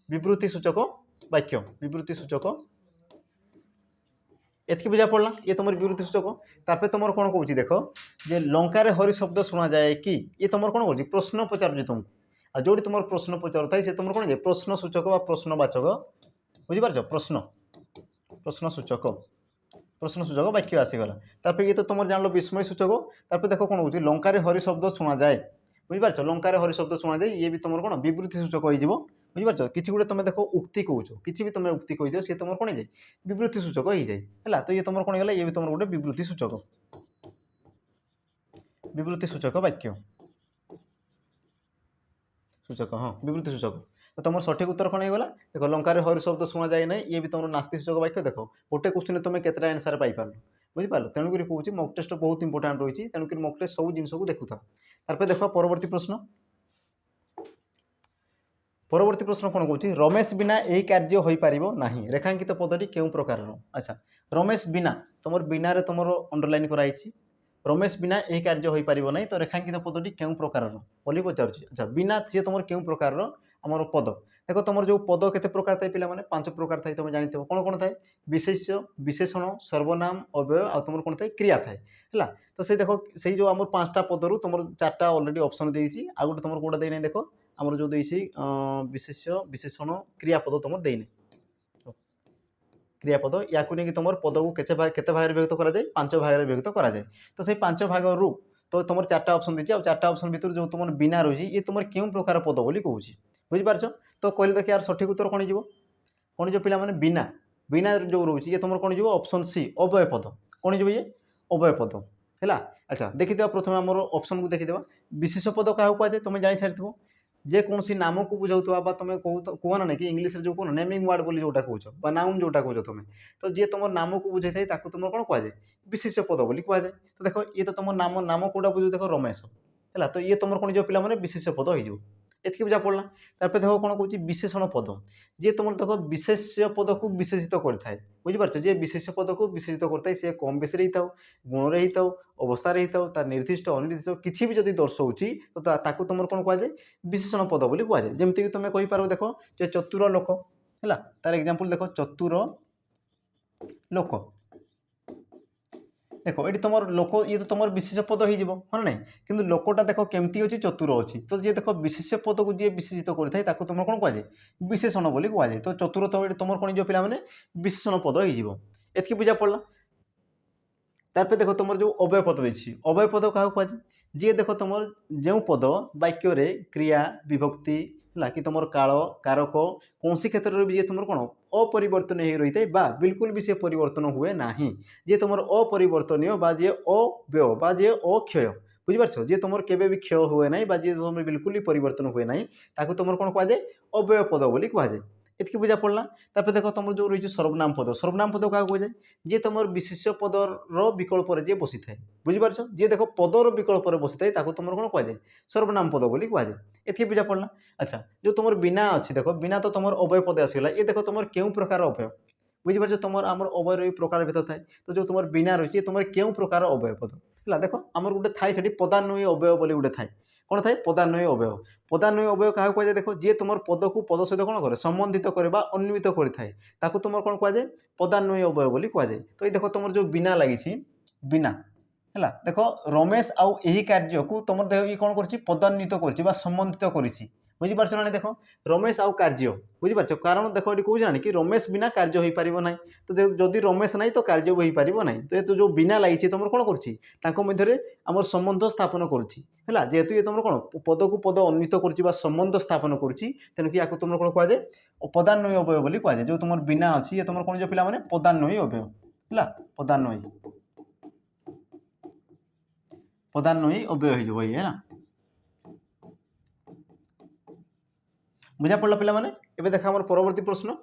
Speaker 1: विवृत्ति सूचक वाक्य विवृत्ति सूचक एतके बुझा पड़ा ये तुम विवृत्ति सूचक। तापर तुम कौन कहूँ देख जे लंकार हरि शब्द शुणा जाए कि ये तुम कौन कर प्रश्न पचार तुमको जो तुम प्रश्न पचार था तुम कौन प्रश्न सूचक व प्रश्नवाचक बुझीपार प्रश्न प्रश्न सूचक वाक्य आसीगला। तापर ये तो तुम जान लो विस्मय सूचक। तापर देख कौन हो लंकार हरि शब्द शुणा जाए बुझीपार लंकार हरि शब्द शुणा जाए ये भी तुम कौन विवृत्ति सूचक हो बुझीपार किसी गोटे तुम देख उक्ति कौच किसी भी तुम उक्ति कहीद सी तुम कौन जाए विवृत्ति सूचक हो जाए है। तो ये तुम कौन गला ये भी तुम गोटे विवृत्ति सूचक वाक्य सूचक हाँ विवृत्ति सूचक। तो तुम सठिक उत्तर कौन होगा देख लंकार हरि शब्द शुणा जाए ना ये भी तुम नास्ति सूचक वाक्य। देख गोटे क्वेश्चन तुम केतटा आंसर पाइपार बुझीपार तेणुक कहूँ मॉक टेस्ट बहुत इंपोर्टाट रही तेणुक मॉक टेस्ट सब जिन को देखुता। तार देख परवर्ती प्रश्न परवर्ती प्रश्न कौन कहूँ रमेश बिना यही कार्य हो पार ना रेखांकित पदटी क्यों प्रकार। अच्छा रमेश बिना तुम बिना रे तुम अंडरलाइन कराई रमेश बिना यही कार्य हो पार ना तो रेखांकित पदटी क्यों प्रकार बोली पचार। अच्छा बिना सी तुम क्यों प्रकार आमर पद देख तुम जो पद केते प्रकार थाए पे 5 प्रकार थाए तुम जानते हो कौन कौन थाए विशेष्य विशेषण सर्वनाम अव्यय आ तुम कौन थाए क्रिया थाए है। तो से देख से जो आम 5टा पदरू तुम 4टा अलरेडी ऑप्शन देती आ गोटे तुम कौटा देना देख आमर जो देसी विशेष्य विशेषण क्रियापद तुम देना क्रियापद या नहीं तुम पद को केते भाग विभक्त कराए 5 भाग विभक्त कराए। तो से 5 भाग रु तो तुम 4टा ऑप्शन देती आ 4टा ऑप्शन भितर जो तुम बिना रही ये तुम क्यों प्रकार पद बोली कहूँ बुझीपार। तो कहले देख यार सठिक उत्तर कौन जो पे बिना बिना जो रोचे ये तुम कौन जो ऑप्शन सी अव्यय पद कौन जो ये अव्यय पद है। अच्छा देखीद प्रथम आम ऑप्शन को देखीद विशेष पद क्या कहुए तुम जानी सारी जेकोसी नाम को बुझाऊा तुम कह ना कि इंग्लीश जो कौन नेमिंग वार्ड बोली जोटा कौच नाउन जोटा कौच तुम तो जी तुम नाम को बुझे थाए तुम कौन कहुए विशेष पद बोली कहुए। तो देख ये तो तुम नाम कौटा बुझे देख रमेश है। तो ये तुम कौन जो पे विशेष पद हो एतकी बुझा पड़ला। तारपर देखो कौन कौन विशेषण पद जी तुम देख विशेष्य पद को विशेषित करता है बुझीपार जी विशेष्य पद को विशेषित करता है सी कम बेसी रही था गुण रही था अवस्था रही था तार निर्दिष्ट अनिर्दिष्ट किसी भी जब दर्शाऊँगी तो ताकू तुम कौन कहुए विशेषण पद बोली कहुए जमीक तुम कहींपार देख जे चतुर लोक है तार एग्जांपल देख चतुर लोक देख ये तुम लोक ये तो तुम विशेष पद हो हाँ ना कि लोकटा देख केमती अच्छी चतुर अच्छी तो जी देख विशेष पद को जी विशेषित करता है तुम कौन कहुए विशेषण बोली कहुए तो चतुर तो तुम कौन जो पिला विशेषण पद होतकी बुझा पड़ा। तारपर देख तुम जो अव्यय पद देती अव्यय पद क्या कहुए जी देख तुम जो पद वाक्य क्रिया विभक्ति है कि तुम काल कारक कौन क्षेत्र में भी तुम कौन अपरिवर्तन हो रही है बिल्कुल भी से परिवर्तन हुए ना जी तुम अपरिवर्तनीय जी अव्यय जी अक्षय बुझीपार जी तुम केवे भी क्षय हुए ना जी तुम बिल्कुल ही परिवर्तन हुए ना ताकू तुम कौन कहुए अव्यय पद बोली कहुए एतकी बुझा पड़ा। तापर देख तुम जो रही सर्वनाम पद क्या कहुए जी तुम विशेष्य पदर विकल्प जी बसी थाए बुझीपार जी देख पदर विकल्प बसी थाए तुम कौन कहुए सर्वनाम पद बोली कहुए एतकी बुझा पड़ा। अच्छा जो तुम बिना अच्छी देख बिना तो तुम अव्यय पद आसगला ये देख तुम क्यों प्रकार अव्यय बुझीपार तुम आम अव्यय प्रकार भीतर थाए तो जो तुम बिना रही तुम क्यों प्रकार अव्यय पद है देख आमर गोटे थाए से पदान्वयी अव्यय बोली गोटे थाए कौन थाए पदान्वयी अव्यय क्या कहुए देख जी तुम पद को पद सहित कौन करे संबंधित करे अन्वित करें ताकू तुम कौन कहुए पदान्वयी अव्यय बोली कहुए तो ये देख तुम जो बिना लगी बिना है देख रमेश आउ यही कार्य को तुम देख ये कौन कर पदान्वित कर संबंधित कर बुझीपार ना देख रमेश आउ कार्य बुझीपार कारण देख ये कौन ना कि रमेश बिना कार्य हो पार ना तो जदि रमेश ना तो कार्य भी हो पार ना तो जो बिना लगी तुम कौन कर संबंध स्थापन करा जेहेतु ये तुम कौन पद को पद अन्वित कर संबंध स्थापन करूँ या तुम कौन कहुए पदान्वयी अव्यय बोली कहुए जो तुम बिना अच्छी ये तुम कौन जो पिला पदान्वयी अव्यय है पदान्वयी अव्यय हो है ना बुझा पड़ा पिला माने एबे देखा हमर परवर्ती प्रश्न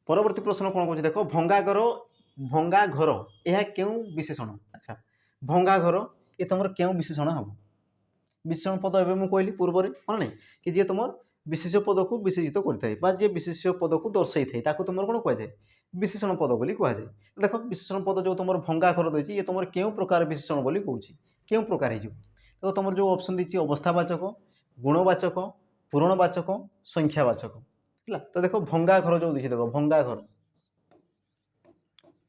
Speaker 1: कौन कौन देख भंगा घर यह क्यों विशेषण अच्छा भंगा घर ये तुम क्यों विशेषण हम विशेषण पद एवं मुझे कहली पूर्व हाँ ना कि जी तुम विशेष पद को विशेषित करता है विशेष पद को दर्शाई था तुम कौन कहुए विशेषण पद बोली कहुए देख विशेषण पद जो तुम भंगा घर देती ये तुम क्यों प्रकार विशेषण बोली कहूँ क्यों प्रकार हो तो तुम जो ऑप्शन दी अवस्थावाचक गुणवाचक पूरणवाचक संख्यावाचक है तो देख भंगा घर जो देखिए देख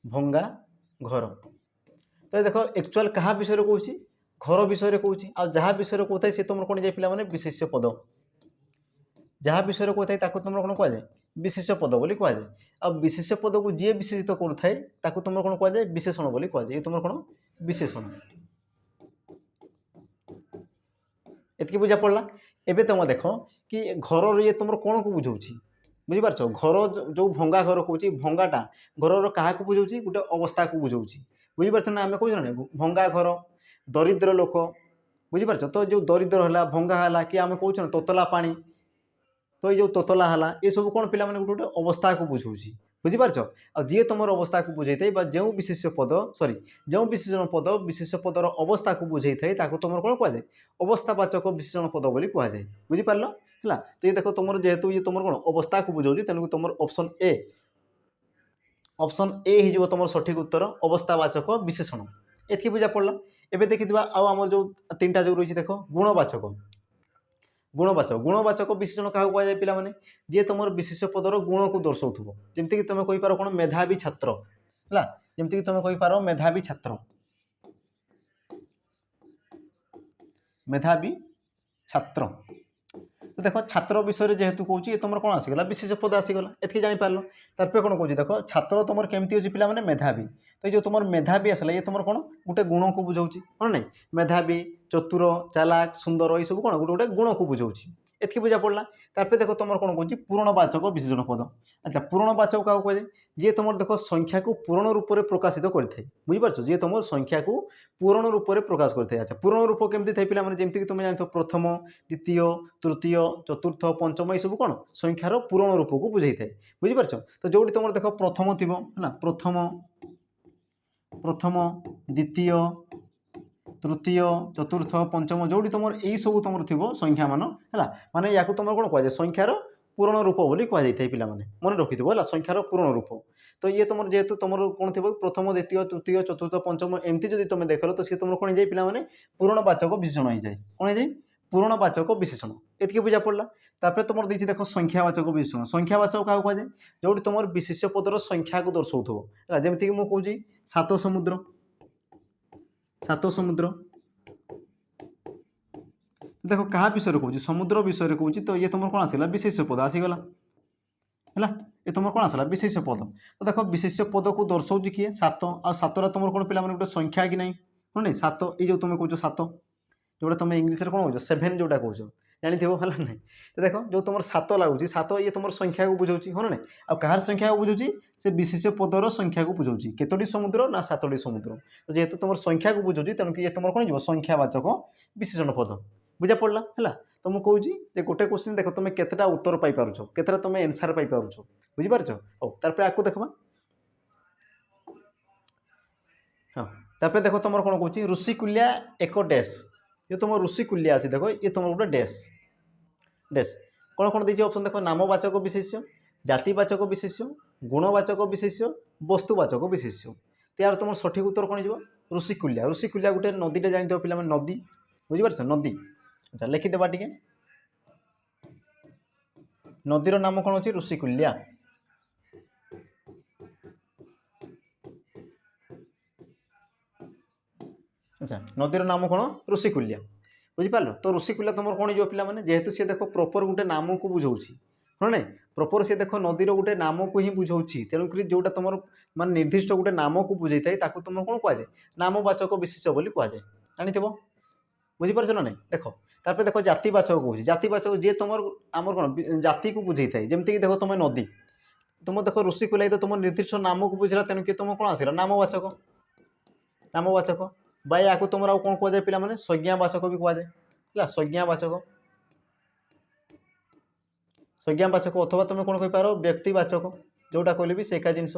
Speaker 1: भंगा घर तो देख एक्चुअल क्या विषय कहूँ घर विषय कहूँ आ जहाँ विषय कहता है तुम कौन जाए पे विशेष्य पद जहाँ विषय कहता है तुम कौन कहुए विशेष पद बोली कहुए आ विशेष पद को जी विशेषित करुए तुम कौन कहुए विशेषण बोली कहुए ये तुम कौन विशेषण एतकी बुझा पड़ा। एबे तुम देख कि घर ये तुम कौन को बुझाऊँ बुझीपार घर जो भंगा घर कहूँ भंगाटा घर क्या बुझाऊँ गोटे अवस्था को बुझाऊँ बुझीपार ना आम कह भंगा घर दरिद्र लोक बुझीपार तो जो दरिद्र है भंगा है कि आम कौन तोतला पानी तो ये तोतला है ये सब कौन पिला गोटे गोटे अवस्था को बुझाऊँ बुझीपार आ जी तुम अवस्था को बुझे जो विशेष पद सॉरी जो विशेषण पद विशेष पदर अवस्था को बुझे तुम कौन कहुए अवस्थावाचक विशेषण पद बोली कहुए बुझीपार है तो ये देख तुम जेहेतु ये तुम कौन अवस्था को बुझाऊँ तेणु तुम ऑप्शन ए हो तुम सठिक उत्तर अवस्थावाचक विशेषण एतकी बुझा पड़ा। एबे देखिथिबा आम जो तीन जो रही देख गुणवाचक विशेषण क्या कहुए पिला माने जी तुम विशेष पदर गुण को दर्शाऊ जमीक कि तुम कहींपार कौन मेधावी छात्र है जमीक तुम कहींपार मेधावी छात्र तो देख छात्र विषय जेहेतु कौच तुम कौन आसीगला विशेष पद आसीगला एतकी जापार तार कौन कौच देख छात्र तुम केमती अच्छी पिला माने मेधावी तो जो तुम मेधावी आसला ये तुम कौन गोटे गुण को बुझाऊँ हाँ ना मेधावी चतुर चालाक सुंदर ये सब कौन गोटे गोटे गुण को बुझाऊँ एतकी बुझा पड़ा। तार देख तुम कौन कौच पूरणवाचक विशेषण पद अच्छा पूरणवाचक क्या कहुए जी तुम देख संख्या को पूर्ण रूप से प्रकाशित करते बुझीपार जी तुम संख्या को पूर्ण रूप से प्रकाश करते अच्छा पूर्ण रूप केमती थे पिला जमीक तुम जान प्रथम द्वितीय तृतीय चतुर्थ पंचम ये सब कौन संख्यार पूर्ण रूप को बुझे था बुझीपार तो जो तुम देख प्रथम थी है प्रथम द्वितीय तृतीय चतुर्थ पंचम जोड़ी तुम यही सब तुम थी संख्या मान है माने या तुम कौन कहुए संख्यार पूरण रूप बोली कहुई पिला मन रखी है संख्यार पूरण रूप तो ये तुम जेहेतु तुम कौन थी प्रथम द्वितीय तृतीय चतुर्थ पंचम एमती जब तुम देख तो सी तुम कौन जाए पे पूरणवाचक विशेषण हो जाए कौन जाए पूरणवाचक विशेषण ये बुझा पड़ा तापर तुम देखिए देख संख्यावाचक विशेषण संख्यावाचक क्या कहुए जो तुम विशेष्य पदर संख्या को दर्शाऊ जमीक मुझे कौन सात समुद्र देख क्या विषय कहूँ समुद्र विषय कहूँ तो ये तुम कौन आसला विशेष्य पद आसीगला है ये तुम कौन आसला विशेष्य पद तो देख विशेष्य पद को दर्शाऊ किए सात आ सातटा तुम कौन पे गोटे संख्या कि नहीं हाँ नहीं सात ये जो तुम कौच सात जोटा तुम इंग्लीश कौन कौच सेभेन जोटा कौच जानी है ना तो देख जो तुम सात लगुच सात ये तुम संख्या को बुझाऊँ हाँ ना आ कहार संख्या को बुझाऊँ से विशेष्य पदर संख्या को बुझाऊँ केतोटी समुद्र ना सातोटी समुद्र तो जेहेतु तुम संख्या को बुझाऊँ तेणुक ये तुम कौन जी संख्यावाचक विशेषण पद बुझा पड़ा है तो मुझे कहूँ गोटे क्वेश्चन देख तुम केतटा उत्तर पाइपार केतटा तुम एनसार पाइपार बुझीपार हो तार आपको देखा हाँ तापर देख तुम कौन कौन ऋषिकुल्या एक डैश ये तुम ऋषिकुल्या अच्छे देख ये तुम गोटे डैश डैश कौन कौन देखिए ऑप्शन देख नामवाचक विशेष्य जातिवाचक विशेष्य गुणवाचक विशेष्य वस्तुवाचक विशेष्य यार तुम सठिक उत्तर कौन हो ऋषिकुल्या गोटे नदीटे जानी पे नदी बुझीपार नदी अच्छा लिखिदेवा टे नदीर नाम कौन अच्छी ऋषिकुल्या अच्छा नदीर नाम कौन ऋषिकुल्या बुझीपार तो ऋषिकुल्या तुम कौन हो पे जेहेतु सी देख प्रॉपर गोटे नाम को बुझाऊँ हाँ ना प्रॉपर सी देख नदीर गोटे नाम को ही बुझाऊँ तेणुक जोटा तुम मान निर्दिष्ट गोटे नाम को बुझे था तुम कौन कहुए नामवाचक विशेष्य बोली कहुए जानी बुझीपार ना नहीं देख तापर देख जातिवाचक कौन जातिवाचक जी तुम आमर कौन जाति को बुझे थाए जमीक देख तुम नदी तुम देख ऋषिकुल्या तो तुम निर्दिष्ट नाम को बुझेगा तेणुक तुम कौन आसला नामवाचक बा या तुम कौन कहुए पे संज्ञावाचक भी कहुए संज्ञावाचक अथवा तुम कौन कहींपार व्यक्तिवाचक जोटा कहले भी से एका जिनस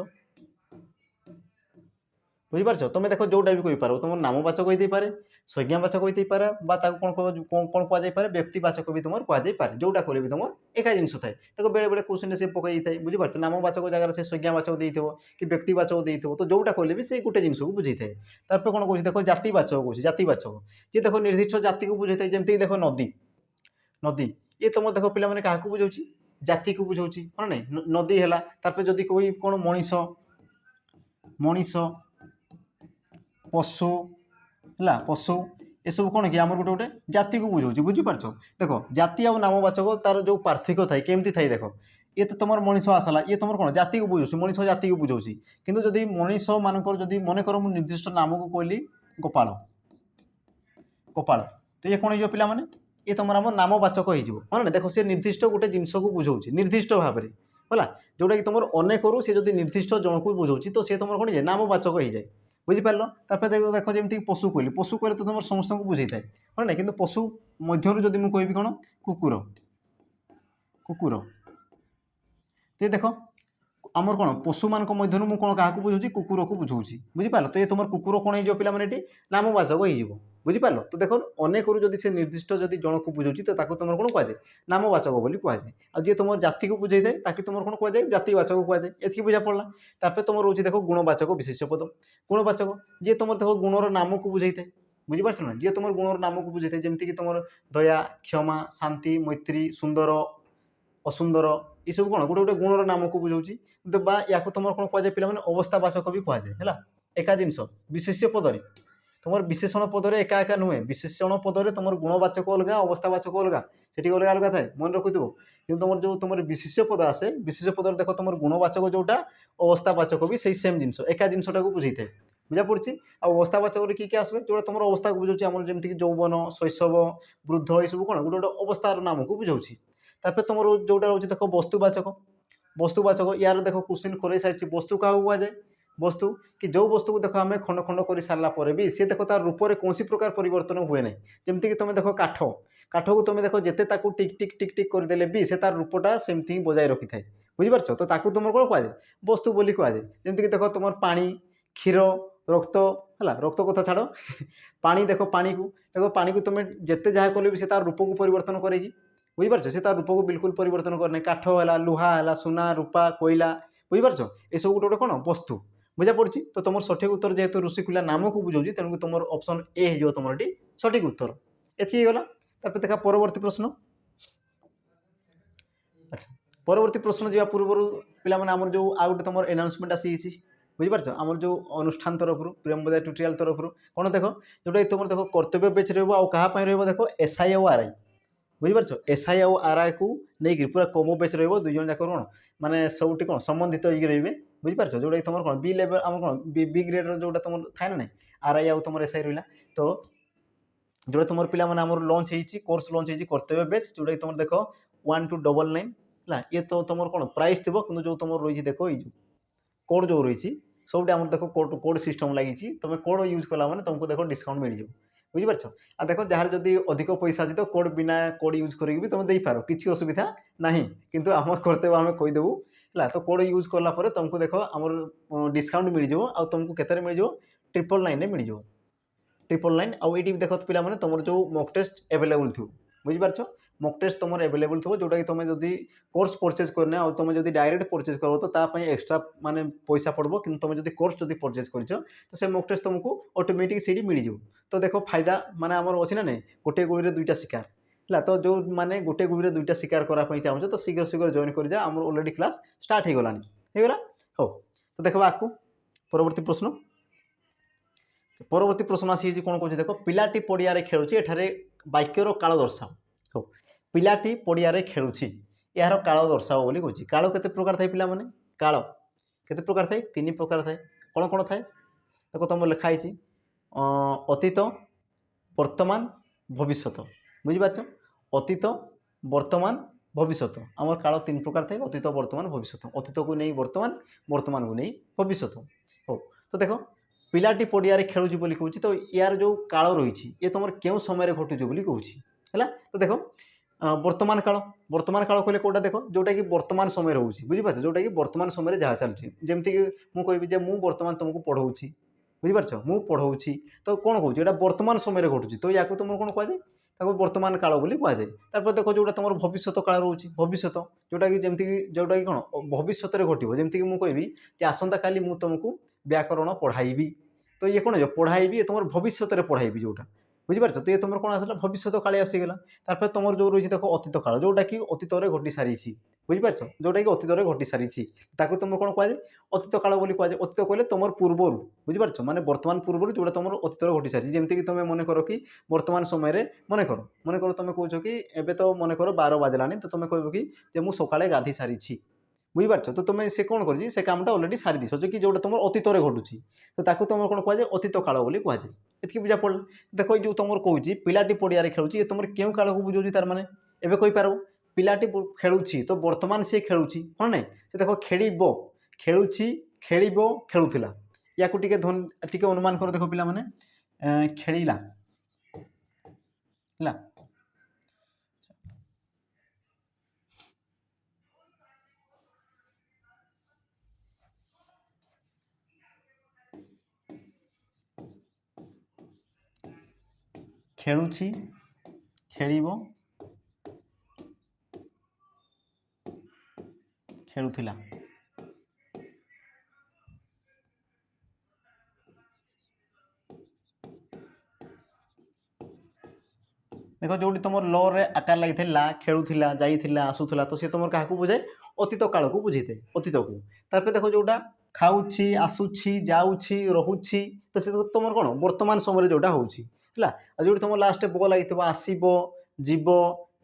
Speaker 1: बुझीपार तुम देख जोटा भी कहींपार तुम नामवाचक होते पारे संज्ञावाचक होते पारे कौन कौन कहुए व्यक्तिवाचक भी तुम कहुए जोटा कहले भी तुम एका जिनस थाए देखो बेले बेले क्वेश्चन से पकई था बुझीपार नामवाचक जगह से संज्ञावाचक देव कि व्यक्तिवाचक देव तो जोटा कहले भी से गोटे जिनस को बुझे थाए तापर कौन कौन देख जातिवाचक कौन जातिवाचक जी देख निर्दिष्ट जाति को बुझे थाए जमीक देख नदी नदी ये तुम देख पे क्या बुझाऊँ जाति को बुझाऊँ हाँ नहीं नदी है तापर जदि कोई कौन मनीष मनीष पशु है पशु ये सब कौन कि आम गोटे गोटे जाति को बुझाऊँ बुझीपार देख जाति आ नामवाचक तार जो पार्थक्य थाए केमती थाए देख ये तो तुम मनीष आसला ये तुम कौन जाति को बुझाऊँ मनीष जाति को बुझाऊँ किंतु जदि मनीष मानकर जदि मनकर मुझे निर्दिष्ट नाम को कहली गोपाल गोपाल तो ये कौन हो पे ये तुम आम नामवाचक हो ना देख से निर्दिष्ट गोटे जिनस को बुझाऊँ निर्दिष्ट भाव में है जोटा कि तुम अनेक सी जब निर्दिष्ट जन को बुझाऊँ तो सी तुम कौन जाए नामवाचक हो जाए बुझीपार तापर देख जमी पशु कहली तो तुम समस्त को बुझे थाए हाँ ना कि पशु मध्य जदि मुझे कहि कौन कुकुर कुकुर तो देख आमर कौन पशु मान मध्य मुझे कौन क्या बुझाऊँ कुकुर को बुझाऊँ बुझीपार तो ये तुम कुकुर कौन हो पे नामवाचक हो बुझीपार तो देख अनेक जदि से निर्दिष्ट जदि जन को बुझाऊँ तो तुम कौन कहुए नामवाचक बोली कहुए आ जी तुम जाति को बुझे थाए ताकि तुम कौन कहुए जातिवाचक कहुए ये बुझा पड़ा तापर तुम रोचे देख गुणवाचक विशेष्य पद गुणवाचक जी तुम देख गुणर नाम को बुझे थाए बुझीपार ना जी तुम गुणर नाम को बुझे थाए जमीक तुम दया क्षमा शांति मैत्री सुंदर असुंदर ये सब कौन गोटे गोटे गुणर नाम को बुझाऊँ या तुम कौन कहुए पे अवस्थावाचक भी कहुए है एका जिनस विशेष्य पदर तुम विशेषण पदर एका एका नुहे विशेषण पदर तुम गुणवाचक अलग अवस्थावाचक अलग से अलग अलग थाए मन रखुव कि तुम जो तुम विशेष्य पद आसे विशेष्य पदर देख तुम गुणवाचक जोटा अवस्थावाचक भी से सेम जिनस एका जिनसटा को बुझे थाए बुझा पड़ी अवस्थावाचक किए आसवे जोटा तुम अवस्था को बुझाऊँ आम जमीक यौवन शैशव वृद्ध ये सब कौन गोटे गोटे अवस्थार नाम को बुझाऊँ तापर तुम जोटा रोचे देख वस्तुवाचक यार देख क्वेश्चन कर सारी वस्तु क्या कहुए वस्तु कि जो वस्तु को देख आम खंड खंड कर सारा भी सी देख तार रूप में कौन प्रकार परिवर्तन हुए ना जमीक तुम देख काठ काठ को तुम देख जिते टिक टिक टिक टिक करदे भी से तार रूपटा सेमती ही बजाय रखी थाए बुझीपार तो तुम कौन कहुए वस्तु बोली कहुए जमीक देख तुम पानी क्षीर रक्त है रक्त कथा छाड़ पानी देख पानी को पानी को तुम जिते जहाँ कले भी से तार रूप को परिवर्तन करेगी बुझीपार से तार रूप को बिल्कुल परिवर्तन करना काठ है लुहा है सुना रूपा कोईला बुझीपार ये सब गोटे गोटे कौन वस्तु बुझा पड़ी तो तुम सठिक उत्तर जेहेतु ऋषिकुल्या नाम को बुझाऊँ तेणु तुम ऑप्शन ए हो तुम ये सठिक उत्तर एति गला देखा परवर्ती प्रश्न अच्छा परवर्ती प्रश्न जावा पूर्व पिला आम जो आउ गोटे तुम एनाउंसमेंट आसी बुझीपार आम जो अनुष्ठान तरफ प्रियंबदा ट्यूटोरियल तरफ कौन देख जोटा तुम देख कर्तव्य बेच रहा रही देख एसआई और आरआई बुझीपार एसआई और आरआई को नहीं पूरा कमो बेच रुई जन जाक कौन माने सब कौन संबंधित रे बुझीपार जोटा तुम कौन बी लेवल आम कौन बी ग्रेड जोटा तुम थाए ना आरआई आउ तुम एसआई रहा तो जोटा तुम पिला लंच होती कोर्स लंच होती कर्तव्य बेच जोटा तुम देख 1299 है ये तो तुम कौन प्राइस थी कि जो तुम रही देख ये कोड जो रही सब आम देख कोड सिस्टम लगी तुम कोड यूज कला मैंने तुमको देख डिस्काउंट मिल जाए बुझीपार आ देख जार जदि अधिक पैसा अच्छी तो कोड बिना कोड यूज करके तुम दे पार किसी असुविधा ना किंतु आम कर्तव्य आम कहीदेबू है तो कोड यूज कलापर तुमको देख आम डिस्काउंट मिल जाए आ तुमको केते मिल जाए 999 मिल जाए 999 आउ ये देख पिला माने तुम जो मॉक टेस्ट अवेलेबल थी बुझीपार मॉक टेस्ट तुम अवेलेबल थो जोटा कि तुम जब कोर्स परचेज करना और तुम जब डायरेक्ट परचेज कर तो तापाई एक्सट्रा माने पैसा पड़ो कि तुम जब कोर्स जब परचेज कर तो से मॉक टेस्ट तुमको ऑटोमेटिक सीडी मिल जाए तो देखो फायदा माने आमर अच्छी ना नहीं गोटे गुड़ी दुईटा शिकार है तो जो मैंने गोटे गुड़ी दुईटा शिकार करने चाहूँ तो शीघ्र शीघ्र जॉइन कर जा आम अलरेडी क्लास स्टार्ट हो गला हो तो देखो आपको परवर्ती प्रश्न परवर्ती प्रश्न आसी कौन कह देख पिलाटी पड़िया खेलुची एठारे वाक्यर काल दर्शाओ हो पिलाटी पड़िया खेलुची यार काल दर्शाओ बोली कहूँ काल केते प्रकार थाए पिला माने काल केते प्रकार थाए 3 प्रकार थाए कौन कौन थाए देखो तुम लिखाई अतीत वर्तमान भविष्यत बुझीपार अतीत वर्तमान भविष्यत आम काल 3 प्रकार थाए अतीत वर्तमान भविष्यत अतीत को नहीं वर्तमान वर्तमान को नहीं भविष्यत हो तो देख पिलाटी पड़िया खेलुची बोली कहूँ तो यार जो काल रही ये तुम क्यों समय घटुच बोली कहूँ है तो देख वर्तमान काल कहले कौटा देख जोटा कि वर्तमान समय रोचे बुझीपार जोटा कि वर्तमान समय जहाँ चलती जमीक मुझे कहबी मुझे वर्तमान तुमको पढ़ाऊँगी बुझीपार मुझे पढ़ाऊँगी तो कौन कहूँ यहाँ वर्तमान समय घटुची तो या तुम कौन कहुए वर्तमान काल बोली कहुए तापर देख जोटा तुम भविष्य काल रोचे भविष्य जोटा कि जमीक जोटा कि कौन भविष्य घटो जमीक मुझे कहबी आसंता काली मुझे तुमको व्याकरण पढ़ाइबी तो ये कौन पढ़ाइबी ये तुम भविष्य पढ़ाइबी जोटा बुझीपार तो ये तुम कौन आसला भविष्य काले आसीगला तार तुम जो रही देख अतीत काल जोटा कि अतीत घटी सारी बुझीपार जोटा कि अतीत घटी सारी तुम कौन कहुए अतीत काल बोली कहुए अतीत कहले तुम पूर्वर बुझीपार माने वर्तमान पूर्वर जोटा तुम अतीत घटी सारी जमीक तुम मन कर कि वर्तमान समय मन कर तुम कौच कि एवं तो मन कर 12 बाजला तो तुम कह कि मुझे सकाଳେ गाधी सारी बुझीपार तो तुम से कौन कर से कामटा अलरेडी सारी दिश जो कि जोटा तुम अतीत घटुची तो ताकू तुम कौन कहुए अतीत काल बोली कहुए ये बुझा पड़ा देख जो तुम कहूँ पिलाटी पड़िया खेलुची ये तुम क्यों काल को बुझाऊँ तार मैंने एवं कहींपार पिलाटी खेलुची तो वर्तमान सी खेलुची हाँ ना से देख खेल खेलुची खेल खेलुला या टे अनुमान कर देख पिला माने खेलिला है खेलुची खेलिबो खेलुथिला देख जो तुम ल रे आकार लगी खेलुला जाइला आसूला तो सी तुम क्या बुझाए अतीत काल को बुझे अतीत को तापर देख जोटा खाऊँगी आसूची जाऊँगी रोची तो से तुम कौन वर्तमान समय जोटा होगा जो तुम लास्ट ब लगी आसब जीव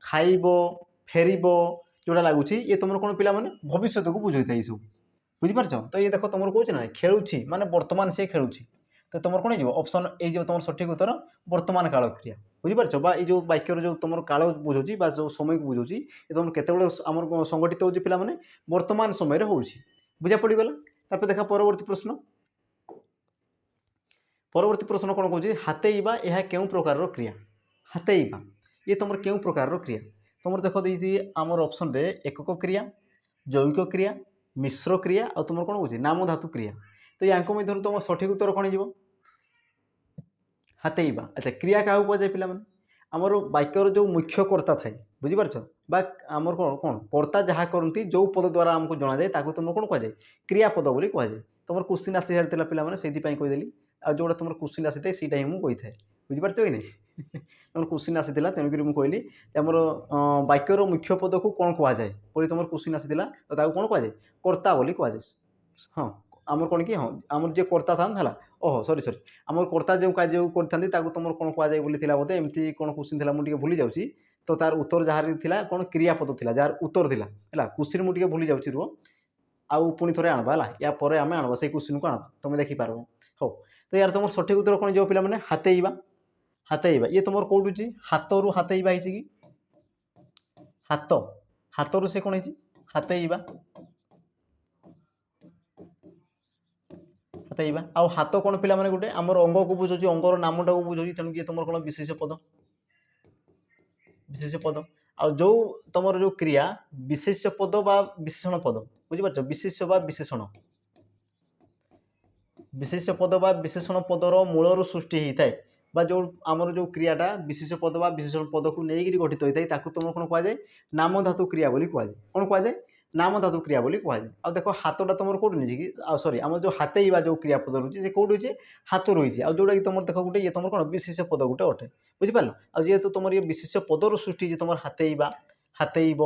Speaker 1: खाइब फेर जोटा लगुच ये तुम कौन पिला माने भविष्य को बुझे ये सब बुझीपार तो ये देख तुम कौन ना खेलुची माने वर्तमान से खेलुची तो तुम कौन हो ऑप्शन ए जो तुम सठिक उत्तर वर्तमान काल क्रिया बुझीपार बा जो वाक्यर जो तुम काल बुझाऊँ बा जो समय को बुझाऊँ ये तुम केतबेले आम संगठित हो पिला माने वर्तमान समय बुझा पड़गला तापर देखा परवर्ती प्रश्न कौन कौन हाथेइबा यह क्यों प्रकार क्रिया हाथेइबा ये तुम क्यों प्रकार क्रिया तुम देख दी आमर ऑप्शन रे एकक क्रिया जैविक क्रिया मिश्र क्रिया और तुम कौन कौन नाम धातु क्रिया तो या मध्य तुम सठिक उत्तर कौन हो ହାତେଇବା। ଆଚ୍ଛା କ୍ରିୟା କାହାକୁ କୁହାଯାଏ ପିଲାମାନେ? ଆମର ବାକ୍ୟର ଯେଉଁ ମୁଖ୍ୟ କର୍ତ୍ତା ଥାଏ, ବୁଝିପାରୁଛ? ବା ଆମର କ'ଣ କ'ଣ କର୍ତ୍ତା ଯାହା କରନ୍ତି ଯେଉଁ ପଦ ଦ୍ୱାରା ଆମକୁ ଜଣାଯାଏ ତାକୁ ତୁମର କ'ଣ କୁହାଯାଏ? କ୍ରିୟାପଦ ବୋଲି କୁହାଯାଏ। ତୁମର କ୍ୱେଶ୍ଚିନ୍ ଆସି ସାରିଥିଲା ପିଲାମାନେ, ସେଇଥିପାଇଁ କହିଦେଲି। ଆଉ ଯେଉଁଟା ତୁମର କ୍ୱେଶ୍ଚିନ୍ ଆସିଥାଏ ସେଇଟା ହିଁ ମୁଁ କହିଥାଏ, ବୁଝିପାରୁଛ କି ନାହିଁ? ତୁମର କ୍ୱେଶ୍ଚିନ୍ ଆସିଥିଲା ତେଣୁକରି ମୁଁ କହିଲି ଯେ ଆମର ବାକ୍ୟର ମୁଖ୍ୟ ପଦକୁ କ'ଣ କୁହାଯାଏ ବୋଲି ତୁମର କ୍ୱେଶ୍ଚିନ୍ ଆସିଥିଲା, ତ ତାକୁ କ'ଣ କୁହାଯାଏ? କର୍ତ୍ତା ବୋଲି କୁହାଯାଏ। ହଁ ଆମର କ'ଣ କି, ହଁ ଆମର ଯିଏ କର୍ତ୍ତା ଥାନ୍ତି ହେଲା, ଓହୋ ସରି ଆମର କର୍ତ୍ତା ଯେଉଁ କାର୍ଯ୍ୟ କରିଥାନ୍ତି ତାକୁ ତୁମର କ'ଣ କୁହାଯାଏ ବୋଲି ଥିଲା ବୋଧେ, ଏମିତି କ'ଣ କ୍ୱେଶ୍ଚିନ୍ ଥିଲା, ମୁଁ ଟିକେ ଭୁଲି ଯାଉଛି। ତ ତାର ଉତ୍ତର ଯାହାର ଥିଲା କ'ଣ କ୍ରିୟାପଦ ଥିଲା, ଯାହାର ଉତ୍ତର ଥିଲା ହେଲା। କ୍ୱେଶ୍ଚିନ୍ ମୁଁ ଟିକେ ଭୁଲି ଯାଉଛି, ରୁହ ଆଉ ପୁଣି ଥରେ ଆଣବା ହେଲା, ୟା ପରେ ଆମେ ଆଣବା ସେଇ କ୍ୱେଶ୍ଚିନ୍କୁ ଆଣବା, ତୁମେ ଦେଖିପାରିବ। ହଉ, ତ ୟାର ତୁମର ସଠିକ୍ ଉତ୍ତର କ'ଣ ଯିବ ପିଲାମାନେ? ହାତେଇବା। ହାତେଇବା ଇଏ ତୁମର କେଉଁଠୁ ଅଛି? ହାତରୁ ହାତେଇବା ହେଇଛି କି? ହାତ, ହାତରୁ ସେ କ'ଣ ହେଇଛି? ହାତେଇବା। ହାତେଇବା ଆଉ ହାତ କ'ଣ ପିଲାମାନେ? ଗୋଟେ ଆମର ଅଙ୍ଗକୁ ବୁଝାଉଛି, ଅଙ୍ଗର ନାମଟାକୁ ବୁଝାଉଛି, ତେଣୁ ଇଏ ତୁମର କ'ଣ? ବିଶେଷ ପଦ। ବିଶେଷ ପଦ। ଆଉ ଯେଉଁ ତୁମର ଯେଉଁ କ୍ରିୟା ବିଶେଷ ପଦ ବା ବିଶେଷଣ ପଦ, ବୁଝିପାରୁଛ? ବିଶେଷ ବା ବିଶେଷଣ, ବିଶେଷ ପଦ ବା ବିଶେଷଣ ପଦର ମୂଳରୁ ସୃଷ୍ଟି ହେଇଥାଏ, বা ଯେଉଁ ଆମର ଯେଉଁ କ୍ରିୟାଟା ବିଶେଷ ପଦ ବା ବିଶେଷଣ ପଦକୁ ନେଇକରି ଗଠିତ ହୋଇଥାଏ ତାକୁ ତୁମର କ'ଣ କୁହାଯାଏ? ନାମଧାତୁ କ୍ରିୟା ବୋଲି କୁହାଯାଏ। କ'ଣ କୁହାଯାଏ? ନାମଧାତୁ କ୍ରିୟା ବୋଲି କୁହାଯାଏ। ଆଉ ଦେଖ ହାତଟା ତୁମର କେଉଁଠୁ ନେଇଛି କି? ଆଉ ସରି, ଆମର ଯେଉଁ ହାତେଇବା ଯେଉଁ କ୍ରିୟାପଦ ରହୁଛି ସେ କେଉଁଠି ରହିଛି? ହାତ ରହିଛି। ଆଉ ଯେଉଁଟାକି ତୁମର ଦେଖ ଗୋଟେ ଇଏ ତୁମର କ'ଣ? ବିଶେଷ ପଦ ଗୋଟେ ଅଟେ, ବୁଝିପାରିଲ? ଆଉ ଯେହେତୁ ତୁମର ଇଏ ବିଶେଷ ପଦରୁ ସୃଷ୍ଟି ହେଇଛି, ତୁମର ହାତେଇବା, ହାତେଇବ,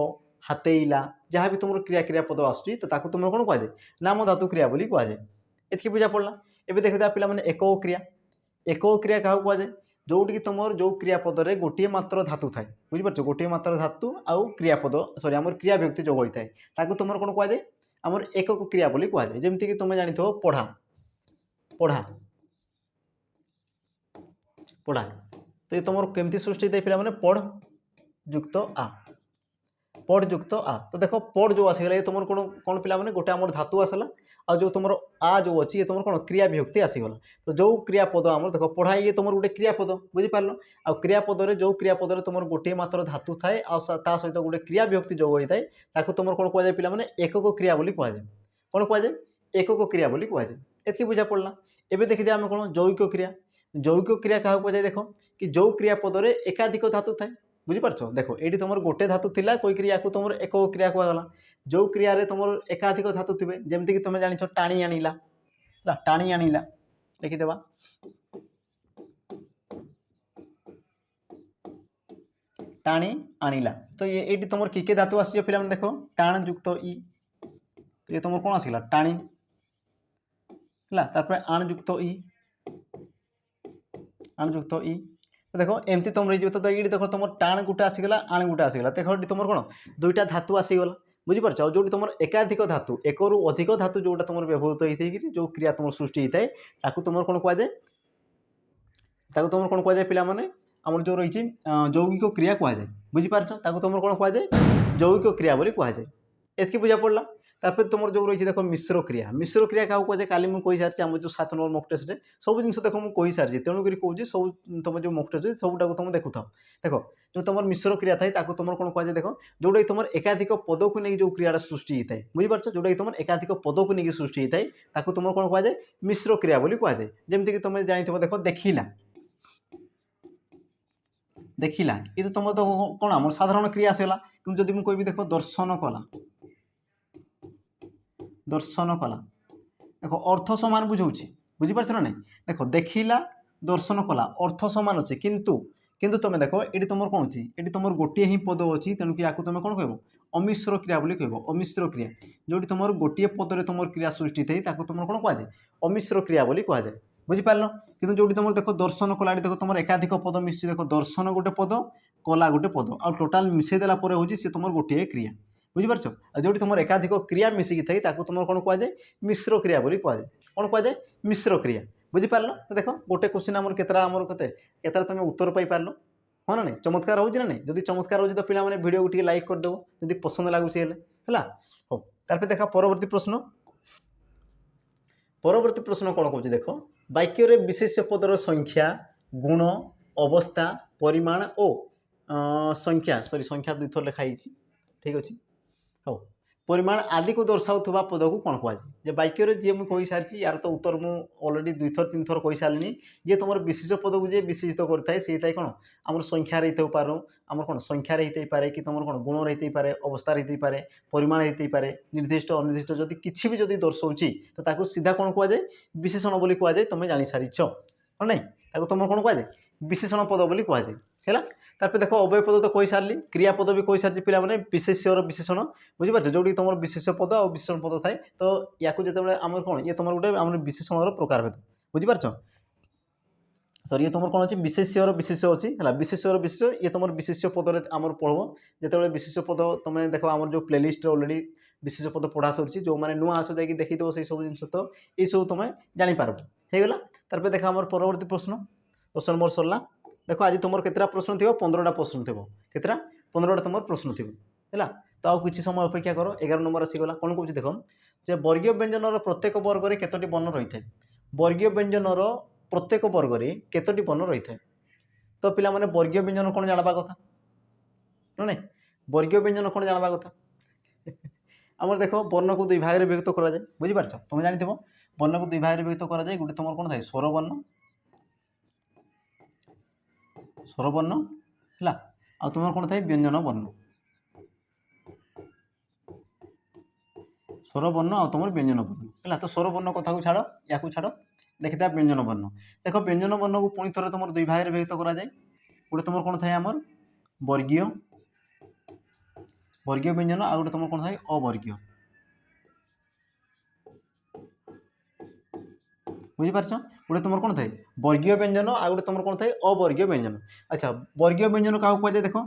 Speaker 1: ହାତେଇଲା, ଯାହା ବି ତୁମର କ୍ରିୟାପଦ ଆସୁଛି ତ ତାକୁ ତୁମର କ'ଣ କୁହାଯାଏ? ନାମଧାତୁ କ୍ରିୟା ବୋଲି କୁହାଯାଏ। ଏତିକି ବୁଝା ପଡ଼ିଲା। ଏବେ ଦେଖିବା ପିଲାମାନେ ଏକକ କ୍ରିୟା। ଏକକ କ୍ରିୟା କାହାକୁ କୁହାଯାଏ? ଯେଉଁଠିକି ତୁମର ଯେଉଁ କ୍ରିୟାପଦରେ ଗୋଟିଏ ମାତ୍ର ଧାତୁ ଥାଏ, ବୁଝିପାରୁଛ? ଗୋଟିଏ ମାତ୍ର ଧାତୁ ଆଉ କ୍ରିୟାପଦ ସରି ଆମର କ୍ରିୟା ବିଭକ୍ତି ଯୋଗ ହୋଇଥାଏ, ତାକୁ ତୁମର କ'ଣ କୁହାଯାଏ? ଆମର ଏକକ କ୍ରିୟା ବୋଲି କୁହାଯାଏ। ଯେମିତିକି ତୁମେ ଜାଣିଥିବ ପଢ଼ା, ପଢ଼ା, ପଢ଼ା। ତ ଏ ତୁମର କେମିତି ସୃଷ୍ଟି ହେଇଥାଏ ପିଲାମାନେ? ପଢ଼ ଯୁକ୍ତ ଆ, ପଢ଼ ଯୁକ୍ତ ଆ। ତ ଦେଖ ପଢ଼ ଯେଉଁ ଆସିଗଲା ଏ ତୁମର କ'ଣ କ'ଣ ପିଲାମାନେ? ଗୋଟେ ଆମର ଧାତୁ ଆସିଲା, ଆଉ ଯେଉଁ ତୁମର ଆ ଯେଉଁ ଅଛି ଏ ତୁମର କ'ଣ? କ୍ରିୟା ବିଭକ୍ତି ଆସିଗଲା। ତ ଯେଉଁ କ୍ରିୟାପଦ ଆମର ଦେଖ ପଢ଼ା, ଇଏ ତୁମର ଗୋଟେ କ୍ରିୟାପଦ, ବୁଝିପାରିଲ? ଆଉ କ୍ରିୟାପଦରେ ଯେଉଁ କ୍ରିୟାପଦରେ ତୁମର ଗୋଟିଏ ମାତ୍ର ଧାତୁ ଥାଏ ଆଉ ତା ସହିତ ଗୋଟେ କ୍ରିୟା ବିଭକ୍ତି ଯୋଗ ହୋଇଥାଏ ତାକୁ ତୁମର କ'ଣ କୁହାଯାଏ ପିଲାମାନେ? ଏକକ କ୍ରିୟା ବୋଲି କୁହାଯାଏ। କ'ଣ କୁହାଯାଏ? ଏକକ କ୍ରିୟା ବୋଲି କୁହାଯାଏ। ଏତିକି ବୁଝା ପଡ଼ିଲା। ଏବେ ଦେଖିଦିଅ ଆମେ କ'ଣ? ଯୌଗିକ କ୍ରିୟା। ଯୌଗିକ କ୍ରିୟା କାହାକୁ କୁହାଯାଏ? ଦେଖ କି ଯେଉଁ କ୍ରିୟାପଦରେ ଏକାଧିକ ଧାତୁ ଥାଏ, ବୁଝିପାରୁଛ? ଦେଖ ଏଇଠି ତୁମର ଗୋଟେ ଧାତୁ ଥିଲା କହିକରି ୟାକୁ ତୁମର ଏକକ କ୍ରିୟା କୁହାଗଲା। ଯେଉଁ କ୍ରିୟାରେ ତୁମର ଏକାଧିକ ଧାତୁ ଥିବେ, ଯେମିତିକି ତୁମେ ଜାଣିଛ ଟାଣି ଆଣିଲା ହେଲା, ଟାଣି ଆଣିଲା, ଲେଖିଦେବା। ଟାଣି ଆଣିଲା। ତ ଏଇଠି ତୁମର କିଏ ଧାତୁ ଆସିଯିବ ପିଲାମାନେ? ଦେଖ ଟାଣ ଯୁକ୍ତ ଇ, ଇଏ ତୁମର କ'ଣ ଆସିଗଲା? ଟାଣି ହେଲା, ତାପରେ ଆଣ ଯୁକ୍ତ ଇ, ଆଣ ଯୁକ୍ତ ଇ। ତ ଦେଖ ଏମିତି ତୁମର ହେଇଯିବ। ତ ଏଇଠି ଦେଖ ତୁମର ଟାଣ ଗୋଟେ ଆସିଗଲା, ଆଣ ଗୋଟେ ଆସିଗଲା। ଦେଖ ଏଠି ତୁମର କ'ଣ? ଦୁଇଟା ଧାତୁ ଆସିଗଲା, ବୁଝିପାରୁଛ? ଆଉ ଯେଉଁଠି ତୁମର ଏକାଧିକ ଧାତୁ, ଏକରୁ ଅଧିକ ଧାତୁ ଯେଉଁଟା ତୁମର ବ୍ୟବହୃତ ହେଇଥାଇକିରି ଯେଉଁ କ୍ରିୟା ତୁମର ସୃଷ୍ଟି ହେଇଥାଏ ତାକୁ ତୁମର କ'ଣ କୁହାଯାଏ? ତାକୁ ତୁମର କ'ଣ କୁହାଯାଏ ପିଲାମାନେ? ଆମର ଯେଉଁ ରହିଛି ଯୌଗିକ କ୍ରିୟା କୁହାଯାଏ, ବୁଝିପାରୁଛ? ତାକୁ ତୁମର କ'ଣ କୁହାଯାଏ? ଯୌଗିକ କ୍ରିୟା ବୋଲି କୁହାଯାଏ। ଏତିକି ବୁଝା ପଡ଼ିଲା। ତାପରେ ତୁମର ଯେଉଁ ରହିଛି ଦେଖ ମିଶ୍ର କ୍ରିୟା। ମିଶ୍ର କ୍ରିୟା କାହାକୁ କୁହାଯାଏ? କାଲି ମୁଁ କହିସାରିଛି ଆମର ଯେଉଁ 7 ନମ୍ବର ମକ୍ ଟେଷ୍ଟରେ ସବୁ ଜିନିଷ ଦେଖ ମୁଁ କହିସାରିଛି, ତେଣୁକରି କହୁଛି ସବୁ ତୁମେ ଯେଉଁ ମକ୍ ଟେଷ୍ଟ ସବୁଟାକୁ ତୁମେ ଦେଖୁଥାଅ। ଦେଖ ଯେଉଁ ତୁମର ମିଶ୍ର କ୍ରିୟା ଥାଏ ତାକୁ ତୁମର କ'ଣ କୁହାଯାଏ? ଦେଖ ଯେଉଁଟାକି ତୁମର ଏକାଧିକ ପଦକୁ ନେଇକି ଯେଉଁ କ୍ରିୟାଟା ସୃଷ୍ଟି ହେଇଥାଏ, ବୁଝିପାରୁଛ? ଯେଉଁଟାକି ତୁମର ଏକାଧିକ ପଦକୁ ନେଇକି ସୃଷ୍ଟି ହେଇଥାଏ ତାକୁ ତୁମର କ'ଣ କୁହାଯାଏ? ମିଶ୍ର କ୍ରିୟା ବୋଲି କୁହାଯାଏ। ଯେମିତିକି ତୁମେ ଜାଣିଥିବ ଦେଖ ଦେଖିଲା, ଦେଖିଲା ଏ ତ ତୁମର ତ କ'ଣ ଆମର ସାଧାରଣ କ୍ରିୟା ଆସିଗଲା। କିନ୍ତୁ ଯଦି ମୁଁ କହିବି ଦେଖ ଦର୍ଶନ କଲା, ଦର୍ଶନ କଲା, ଦେଖ ଅର୍ଥ ସମାନ ବୁଝାଉଛି, ବୁଝିପାରୁଛ ନା ନାହିଁ? ଦେଖ ଦେଖିଲା, ଦର୍ଶନ କଲା, ଅର୍ଥ ସମାନ ଅଛି, କିନ୍ତୁ କିନ୍ତୁ ତୁମେ ଦେଖ ଏଠି ତୁମର କ'ଣ ଅଛି? ଏଠି ତୁମର ଗୋଟିଏ ହିଁ ପଦ ଅଛି, ତେଣୁକି ୟାକୁ ତୁମେ କ'ଣ କହିବ? ଅମିଶ୍ର କ୍ରିୟା ବୋଲି କହିବ। ଅମିଶ୍ର କ୍ରିୟା ଯେଉଁଠି ତୁମର ଗୋଟିଏ ପଦରେ ତୁମର କ୍ରିୟା ସୃଷ୍ଟି ଥାଏ ତାକୁ ତୁମର କ'ଣ କୁହାଯାଏ? ଅମିଶ୍ର କ୍ରିୟା ବୋଲି କୁହାଯାଏ, ବୁଝିପାରିଲ? କିନ୍ତୁ ଯେଉଁଠି ତୁମର ଦେଖ ଦର୍ଶନ କଲା, ଏଠି ଦେଖ ତୁମର ଏକାଧିକ ପଦ ମିଶିଛି। ଦେଖ ଦର୍ଶନ ଗୋଟେ ପଦ, କଲା ଗୋଟେ ପଦ, ଆଉ ଟୋଟାଲ ମିଶାଇ ଦେଲା ପରେ ହେଉଛି ସେ ତୁମର ଗୋଟିଏ କ୍ରିୟା, ବୁଝିପାରୁଛ? ଆଉ ଯେଉଁଠି ତୁମର ଏକାଧିକ କ୍ରିୟା ମିଶିକି ଥାଏ ତାକୁ ତୁମର କ'ଣ କୁହାଯାଏ? ମିଶ୍ର କ୍ରିୟା ବୋଲି କୁହାଯାଏ। କ'ଣ କୁହାଯାଏ? ମିଶ୍ର କ୍ରିୟା, ବୁଝିପାରିଲ? ତ ଦେଖ ଗୋଟେ କ୍ୱେଶ୍ଚିନ୍ ଆମର କେତେଟା କେତେଟା ତୁମେ ଉତ୍ତର ପାଇପାରିଲ, ହଁ ନା ନାହିଁ? ଚମତ୍କାର ହେଉଛି ନା ନାହିଁ? ଯଦି ଚମତ୍କାର ହେଉଛି ତ ପିଲାମାନେ ଭିଡ଼ିଓକୁ ଟିକେ ଲାଇକ୍ କରିଦେବ ଯଦି ପସନ୍ଦ ଲାଗୁଛି ହେଲେ, ହେଲା। ହଉ, ତାପରେ ଦେଖ ପରବର୍ତ୍ତୀ ପ୍ରଶ୍ନ। ପରବର୍ତ୍ତୀ ପ୍ରଶ୍ନ କ'ଣ କହୁଛି ଦେଖ? ବାକ୍ୟରେ ବିଶେଷ ପଦର ସଂଖ୍ୟା, ଗୁଣ, ଅବସ୍ଥା, ପରିମାଣ ଓ ସଂଖ୍ୟା ଦୁଇଥର ଲେଖା ହେଇଛି, ଠିକ୍ ଅଛି। ହଉ, परिमाण आदि को दर्शाउथुबा पद को कौन कहुए जे वाक्य जी मुझे कही सारी यार तो उत्तर मुझे अलरेडी 2 थर 3 थर कही सारे जे तुम विशेष पद को जी विशेषित करता है सी कौन आम संख्यार हो पार आम कौन संख्यार होते पारे कि तुम कौन गुण रही पारे अवस्था रही पारे परिमाण होते पारे निर्दिष्ट अनिर्दिष्ट जदि किसी भी जदि दर्शाऊँच तो ताकू सीधा कौन कहुए विशेषण बोली कहुए तुम जानी सारी ना ताकू तुम कौन कहुए विशेषण पद बोली कहुए है तापर देख अव्यय पद तो कही सारी क्रियापद भी कही सारी पिला माने विशेष्यर विशेषण बुझीपार जो तुम विशेष पद और विशेषण पद थाए तो या जो आम कौन ये तुम गोटे आम विशेषण प्रकार भेद बुझीपार सर ये तुम कौन अच्छी विशेष्यर विशेष अच्छी है विशेष्यर विशेष ये तुम विशेष पद आम पढ़ब जो विशेष पद तुम देख आम जो प्लेलिस्ट अलरेडी विशेष पद पढ़ा सर जो मैंने नुआ आस जा देखो से सब जिन तो ये सब तुम जापर होगा तार देख आम परवर्ती प्रश्न क्वेश्चन मोर सरला देख आज तुम केतटा प्रश्न थी 15टा प्रश्न थी केतटा 15टा तुम प्रश्न थी है तो आउ किसी समय अपेक्षा कर 11 नंबर आसीगला कौन कौन देख जे वर्गीय व्यंजन प्रत्येक वर्ग में केतोटी वर्ण रही है वर्गीय व्यंजन प्रत्येक वर्ग में केतोटी वर्ण रही है तो पिला माने वर्गीय व्यंजन कौन जानवा कथा ना वर्गीय व्यंजन कौन जानवा कथा आम देख वर्ण को 2 भाग में विभक्त करा जाए बुझीपार तुम जानी वर्ण को 2 भाग में विभक्त करा जाए गोटे तुम कौन थाए स्वर वर्ण स्वरवर्ण है आ तुम कौन थाए व्यंजन वर्ण स्वरवर्ण आ तुम व्यंजन वर्ण है तो स्वरवर्ण कथा को छाड़ या छाड़ देखता व्यंजन वर्ण देख व्यंजन वर्ण को पुणी थोड़े तुम 2 भाग में विभक्त करा जाए गोटे तुम कौन थाए आमर वर्गीय वर्गीय व्यंजन आ गोटे तुम कौन थाए अवर्गीय बुझीपार गोटे तुम कौन थाए वर्गीय व्यंजन आ गोटे तुम कौन थाए अवर्गीय व्यंजन अच्छा वर्गीय व्यंजन क्या कहुए देख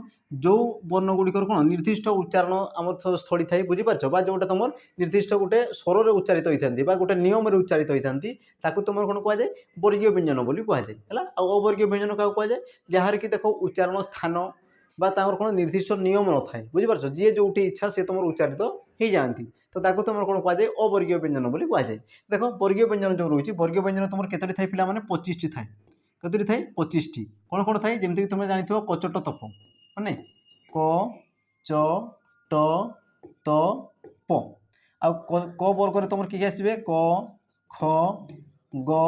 Speaker 1: जो वर्ण गुड़िकर कौन निर्दिष्ट उच्चारण आम स्थली थाए बुझीपार जोटा तुम निर्दिष्ट गोटे स्वर उच्चारित होता गोटे नियम उच्चारित होता तुम कौन कहुए वर्गीय व्यंजन बोली कहुए है अवर्गीय व्यंजन क्या कहुए जार कि देख उच्चारण स्थान बा कौन निर्दिष्ट नियम न थाए बुझीपार जी जो इच्छा सी तुम उच्चारित हो जाती तो तुम कौन कहुए अवर्गीय व्यंजन बोली कहुए देख वर्गीय व्यंजन जो रही वर्गीय व्यंजन तुम केतोटी थाए पिला माने 25 टी थाए केतोटी थाए 25 टी कौन कौन थाए जमीक तुम जानी कचट तप माने क च ट त प आ क वर्ग में तुम किए आसवे क ख ग